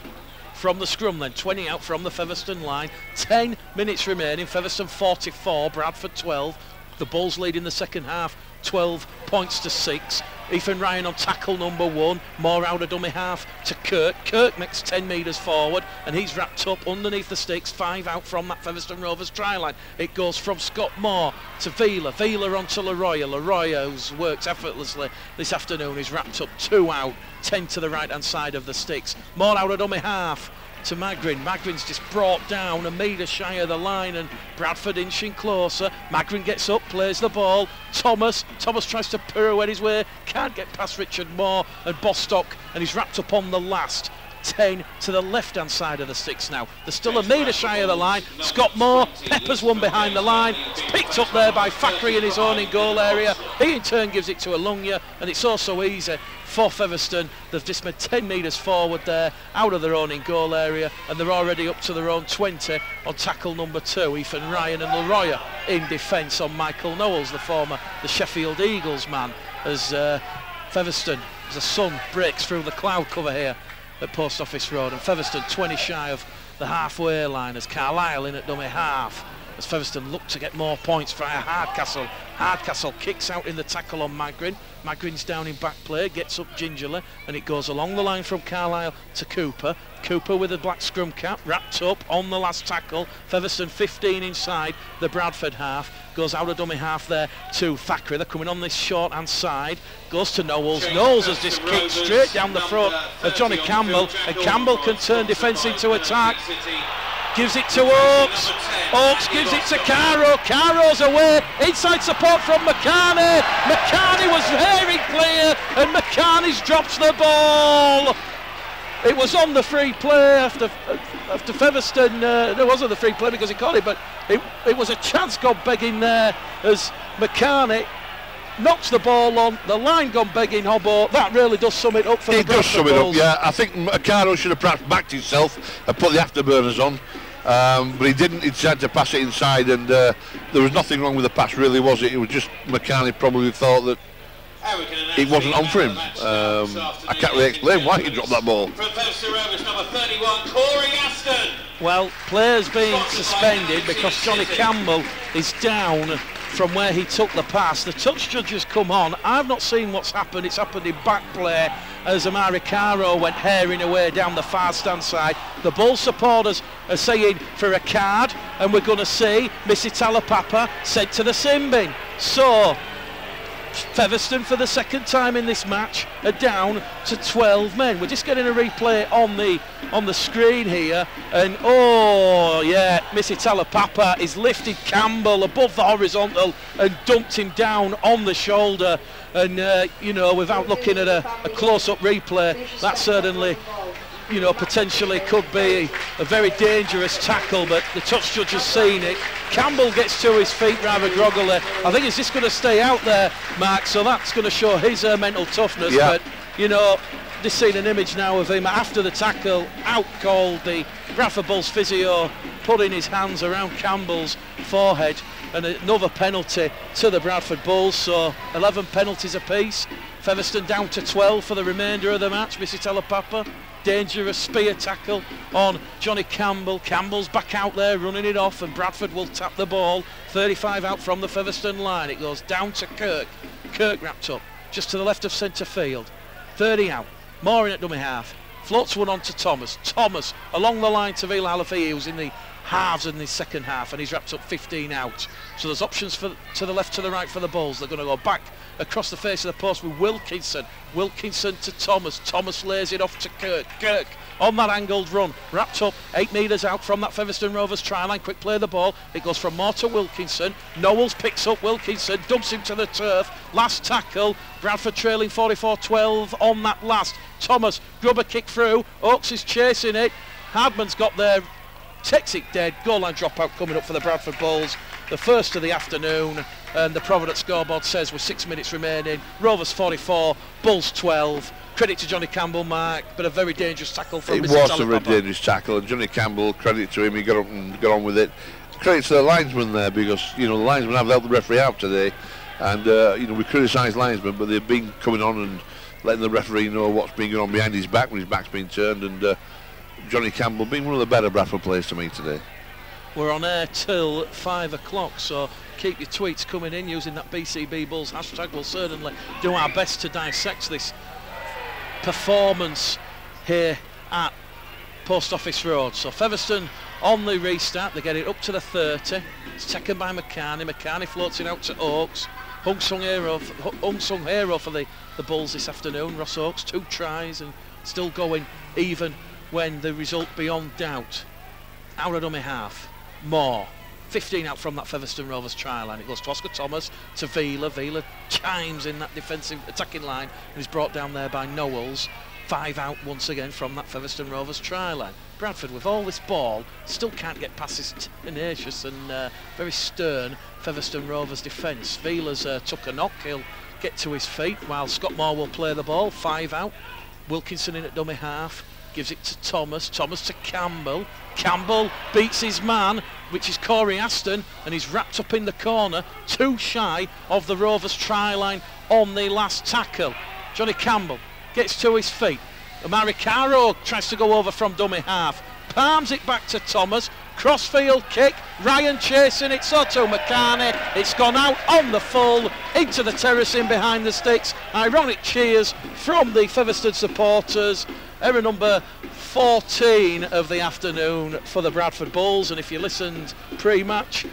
From the scrum then, 20 out from the Featherstone line, 10 minutes remaining. Featherstone 44, Bradford 12. The Bulls lead in the second half, 12 points to 6. Ethan Ryan on tackle number 1. More out of dummy half to Kirk. Kirk makes 10 metres forward, and he's wrapped up underneath the sticks. 5 out from that Featherstone Rovers try line. It goes from Scott Moore to Vila. Vila onto Leroy. Leroy, who's worked effortlessly this afternoon, is wrapped up. 2 out. 10 to the right hand side of the sticks. More out of dummy half to Magrin. Magrin's just brought down a metre shy of the line, and Bradford inching closer. Magrin gets up, plays the ball. Thomas tries to pirouette his way, can't get past Richard Moore and Bostock, and he's wrapped up on the last. 10 to the left hand side of the sticks now. They're still a metre shy of the line. Scott Moore peppers one behind the line. It's picked up there by Thackeray in his own in goal area. He in turn gives it to Alungia, and it's also easy for Featherstone. They've just made 10 metres forward there, out of their own in goal area, and they're already up to their own 20 on tackle number 2. Ethan Ryan and Leroy in defence on Michael Knowles, the Sheffield Eagles man, as Featherstone, as the sun breaks through the cloud cover here at Post Office Road, and Featherstone 20 shy of the halfway line as Carlisle in at dummy half, as Featherstone look to get more points via Hardcastle. Hardcastle kicks out in the tackle on Magrin. Magrin's down in back play, gets up gingerly, and it goes along the line from Carlisle to Cooper. Cooper with a black scrum cap, wrapped up on the last tackle. Featherstone 15 inside the Bradford half. Goes out of dummy half there to Thackeray. They're coming on this short hand side. Goes to Knowles. Knowles has just kicked straight down the throat of Johnny Campbell, and Campbell can turn defence into attack. Gives it to Oakes. Oakes gives it to Caro. Caro's away. Inside support from McCarney. McCarney was very clear, and McCarney's drops the ball. It was on the free play after Featherstone. There wasn't the free play because he caught it, but it was a chance gone begging there as McCarney knocks the ball on. The line gone begging, Hobbo. That really does sum it up for the Bradford Bulls. It does sum it up, yeah. I think Caro should have perhaps backed himself and put the afterburners on. But he didn't. He decided to pass it inside, and there was nothing wrong with the pass, really, was it? It was just McCarney probably thought that it wasn't on for him. I can't really explain why he dropped that ball. From Featherstone Rovers, number 31, Corey Aston. Well, players being suspended because Johnny Campbell is down from where he took the pass. The touch judges come on. I've not seen what's happened. It's happened in back play as Amari Caro went herring away down the far stand side. The Bull supporters are saying for a card, and we're going to see Missy Talapapa sent to the sin bin. So Featherstone, for the second time in this match, are down to 12 men. We're just getting a replay on the screen here, and oh yeah, Missy Talapapa is lifted Campbell above the horizontal and dumped him down on the shoulder. And you know, without looking at a close-up replay, that certainly, you know, potentially could be a very dangerous tackle, but the touch judge has seen it. Campbell gets to his feet rather groggily. I think he's just going to stay out there, Mark, so that's going to show his mental toughness. Yeah. But, you know, just seen an image now of him after the tackle, out-called the Bradford Bulls physio, putting his hands around Campbell's forehead, and another penalty to the Bradford Bulls, so 11 penalties apiece. Featherstone down to 12 for the remainder of the match. Missy Talapapa, dangerous spear tackle on Johnny Campbell. Campbell's back out there running it off, and Bradford will tap the ball 35 out from the Featherstone line. It goes down to Kirk. Kirk wrapped up just to the left of centre field. 30 out, Moore in at dummy half, floats one on to Thomas. Thomas along the line to Vila Halafi, who's in the halves in the second half, and he's wrapped up 15 out. So there's options to the left, to the right for the Bulls. They're going to go back across the face of the post with Wilkinson. Wilkinson to Thomas. Thomas lays it off to Kirk. Kirk on that angled run, wrapped up 8 metres out from that Featherstone Rovers try line. Quick play the ball. It goes from Moore to Wilkinson. Knowles picks up Wilkinson, dumps him to the turf. Last tackle. Bradford trailing 44-12 on that last. Thomas, grubber kick through. Oakes is chasing it. Hardman's got there. Takes it dead. Goal line dropout coming up for the Bradford Bulls, the first of the afternoon, and the Providence scoreboard says with 6 minutes remaining, Rovers 44, Bulls 12. Credit to Johnny Campbell, Mark, but a very dangerous tackle from Mr. It was a very dangerous tackle, and Johnny Campbell, credit to him, he got up and got on with it. Credit to the linesman there, because you know the linesmen have helped the referee out today, and you know, we criticise linesmen, but they've been coming on and letting the referee know what's been going on behind his back when his back's been turned, and Johnny Campbell being one of the better Bradford players to me today. We're on air till 5 o'clock, so keep your tweets coming in using that BCB Bulls hashtag. We'll certainly do our best to dissect this performance here at Post Office Road. So Featherstone on the restart, they get it up to the 30. It's taken by McCarney. McCarney floats it out to Oakes. Unsung hero for the Bulls this afternoon. Ross Oakes, 2 tries and still going even when the result beyond doubt. Out of dummy half, Moore, 15 out from that Featherstone Rovers try line. It goes to Oscar Thomas, to Vila. Vila chimes in that defensive attacking line and is brought down there by Knowles. 5 out once again from that Featherstone Rovers try line. Bradford, with all this ball, still can't get past this tenacious and very stern Featherstone Rovers defence. Vila's took a knock, he'll get to his feet while Scott Moore will play the ball. 5 out, Wilkinson in at dummy half. Gives it to Thomas. Thomas to Campbell. Campbell beats his man, which is Corey Aston, and he's wrapped up in the corner, 2 shy of the Rovers try line on the last tackle. Johnny Campbell gets to his feet. Amari Caro tries to go over from dummy half. Palms it back to Thomas. Crossfield kick. Ryan chasing it. So to McCarney. It's gone out on the full into the terrace in behind the sticks. Ironic cheers from the Featherstone supporters. Error number 14 of the afternoon for the Bradford Bulls, and if you listened pre-match,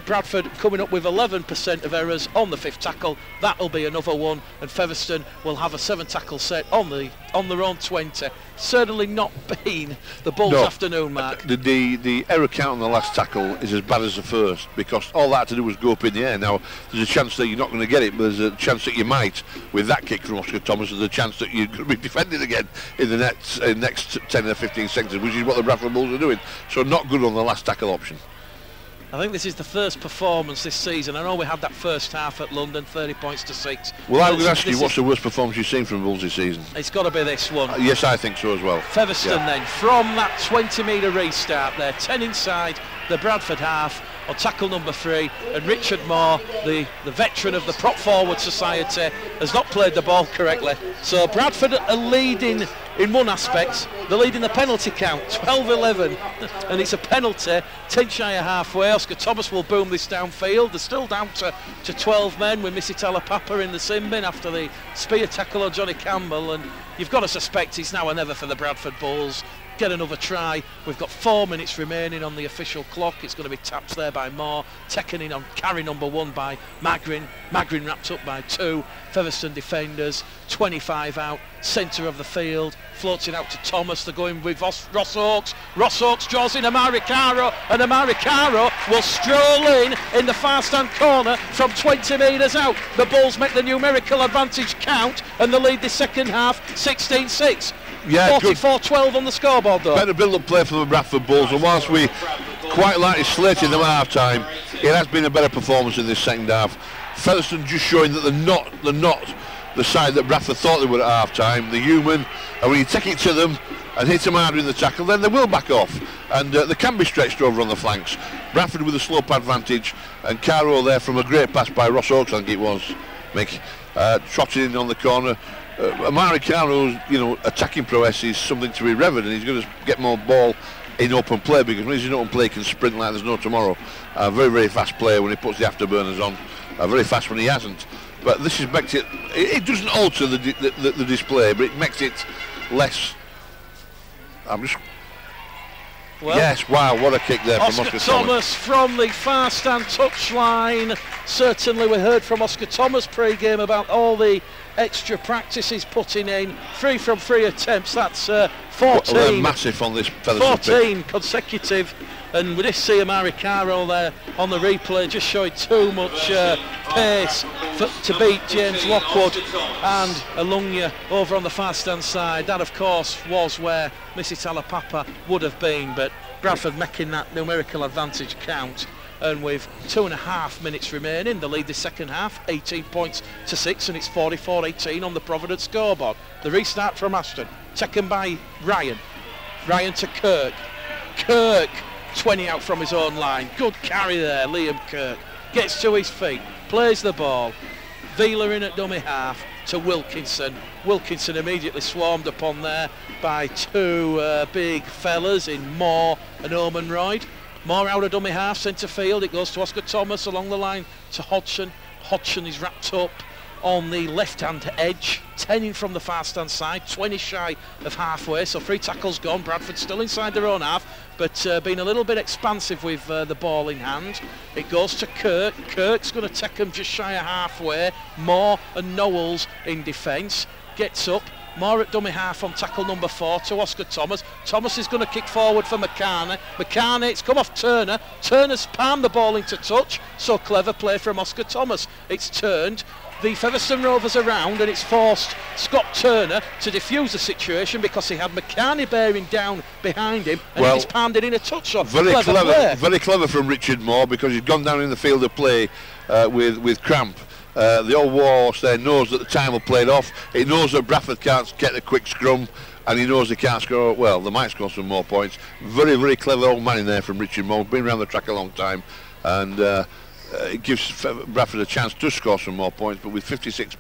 Bradford coming up with 11% of errors on the 5th tackle. That'll be another one, and Featherstone will have a 7 tackle set on their own 20. Certainly not been the Bulls' afternoon, Mark. The error count on the last tackle is as bad as the first, because all that had to do was go up in the air. Now there's a chance that you're not going to get it, but there's a chance that you might with that kick from Oscar Thomas. There's a chance that you're going to be defended again in the next 10 or 15 seconds, which is what the Bradford Bulls are doing. So not good on the last tackle option. I think this is the first performance this season. I know we had that first half at London, 30 points to 6. Well, I was going to ask you, what's the worst performance you've seen from Bulls this season? It's got to be this one. Yes, I think so as well. Featherstone then, from that 20-metre restart there, 10 inside the Bradford half on tackle number 3, and Richard Moore, the veteran of the Prop Forward Society, has not played the ball correctly. So Bradford are leading in one aspect. They're leading the penalty count, 12-11, and it's a penalty, 10 shy of halfway. Oscar Thomas will boom this downfield. They're still down to 12 men with Missy Talapapa in the sin bin after the spear tackle on Johnny Campbell, and you've got to suspect it's now or never for the Bradford Bulls. get another try. We've got 4 minutes remaining on the official clock. It's going to be tapped there by Moore, taken in on carry number 1 by Magrin. Magrin wrapped up by 2 Featherstone defenders. 25 out, centre of the field, floats it out to Thomas. They're going with Ross Oakes. Ross Oakes draws in Amari Caro, and Amari Caro will stroll in the far stand corner from 20 metres out. The Bulls make the numerical advantage count, and they lead the second half 16-6. Yeah, 44-12 on the scoreboard though. Better build-up play for the Bradford Bulls, and whilst we quite likely slated them at half-time, it has been a better performance in this second half. Featherstone just showing that they're not the side that Bradford thought they were at half-time. They're human, and when you take it to them and hit them harder in the tackle, then they will back off, and they can be stretched over on the flanks. Bradford with a slope advantage, and Caro there from a great pass by Ross Oakes, I think it was, Mick, trotting in on the corner. Amari Caro's, attacking prowess is something to be revered, and he's going to get more ball in open play, because when he's in open play he can sprint like there's no tomorrow. Very, very fast player when he puts the afterburners on, very fast when he hasn't. But this is makes it doesn't alter the display, but it makes it less. Yes, wow, what a kick there from Oscar Thomas from the far stand touchline. Certainly we heard from Oscar Thomas pre-game about all the extra practice he's putting in. 3 from 3 attempts, that's 14. Well, they're massive on this Featherstone 14 consecutive. And we just see Amari Caro there on the replay, just showing too much pace to beat James Lockwood and Alunga over on the far stand side. That of course was where Missy Talapapa would have been, but Bradford making that numerical advantage count. And with 2.5 minutes remaining, they lead the second half 18 points to 6, and it's 44-18 on the Providence scoreboard. The restart from Ashton, taken by Ryan to Kirk 20 out from his own line. Good carry there, Liam Kirk. Gets to his feet, plays the ball. Vila in at dummy half to Wilkinson. Wilkinson immediately swarmed upon there by 2 big fellas in Moore and Omenroyd. Moore out of dummy half, centre field. It goes to Oscar Thomas along the line to Hodgson. Hodgson is wrapped up on the left-hand edge, 10 in from the far stand side, 20 shy of halfway, so 3 tackles gone. Bradford still inside their own half, but being a little bit expansive with the ball in hand. It goes to Kirk. Kirk's going to take them just shy of halfway. Moore and Knowles in defence. Gets up. Moore at dummy half on tackle number 4 to Oscar Thomas. Thomas is going to kick forward for McCarney. McCarney, it's come off Turner. Turner's palmed the ball into touch. So clever play from Oscar Thomas. It's turned the Featherstone Rovers around, and it's forced Scott Turner to defuse the situation because he had McCarney bearing down behind him, and he's palmed it in a touch. So very clever from Richard Moore, because he's gone down in the field of play with cramp. The old warhorse there knows that the time will play it off. He knows that Bradford can't get a quick scrum, and he knows they can't score. Well, they might score some more points. Very, very clever old man in there from Richard Moore. Been around the track a long time, and it gives Bradford a chance to score some more points. But with 56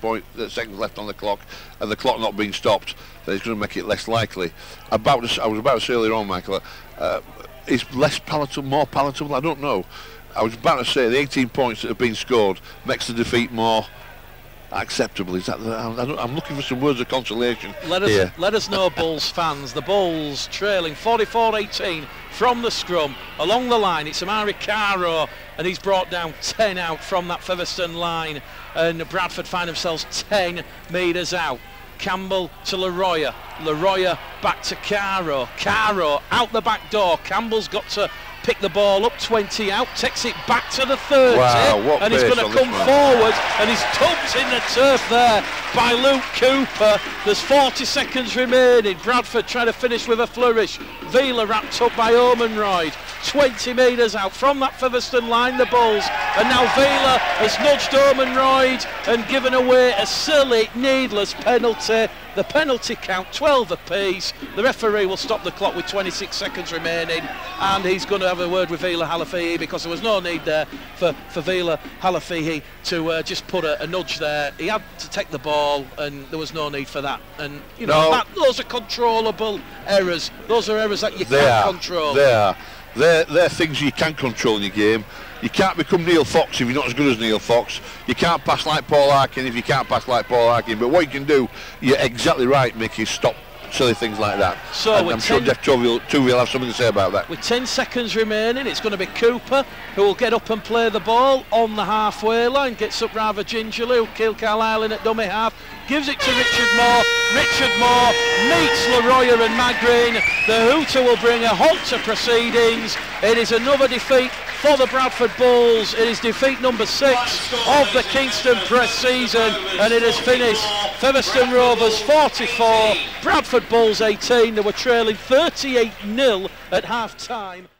seconds left on the clock, and the clock not being stopped, then it's going to make it less likely. I was about to say earlier on, Michael, it's less palatable, more palatable. I don't know. I was about to say the 18 points that have been scored makes the defeat more acceptable. Is that I'm looking for some words of consolation. Let us know, Bulls fans. The Bulls trailing 44-18 from the scrum along the line. It's Amari Caro, and he's brought down 10 out from that Featherstone line, and Bradford find themselves 10 metres out. Campbell to Leroya. Leroya back to Caro. Caro out the back door. Campbell's got to pick the ball up, 20 out, takes it back to the 30, and he's going to come forward, and he's dumped in the turf there by Luke Cooper. There's 40 seconds remaining. Bradford trying to finish with a flourish. Vila wrapped up by Omenroyd. 20 metres out from that Featherstone line, the Bulls, and now Vila has nudged Omenroyd and given away a silly, needless penalty. The penalty count 12 apiece. The referee will stop the clock with 26 seconds remaining, and he's going to have a word with Vila Halafihi, because there was no need there for Vila Halafihi to just put a nudge there. He had to take the ball, and there was no need for that. And you know, those are controllable errors. Those are errors that you can't control. They're things you can control in your game. You can't become Neil Fox if you're not as good as Neil Fox. You can't pass like Paul Harkin if you can't pass like Paul Harkin. But what you can do, you're exactly right, Mick, is stop silly things like that. So and I'm sure Jeff Tuvey will have something to say about that. With 10 seconds remaining, it's going to be Cooper who will get up and play the ball on the halfway line. Gets up rather gingerly, will kill Carlisle in at dummy half. Gives it to Richard Moore. Richard Moore meets Leroyer and Magrin. The hooter will bring a halt to proceedings. It is another defeat for the Bradford Bulls. It is defeat number 6 of the Kingston Press season, and it has finished Featherstone Rovers 44, Bradford Bulls 18. They were trailing 38-0 at half time.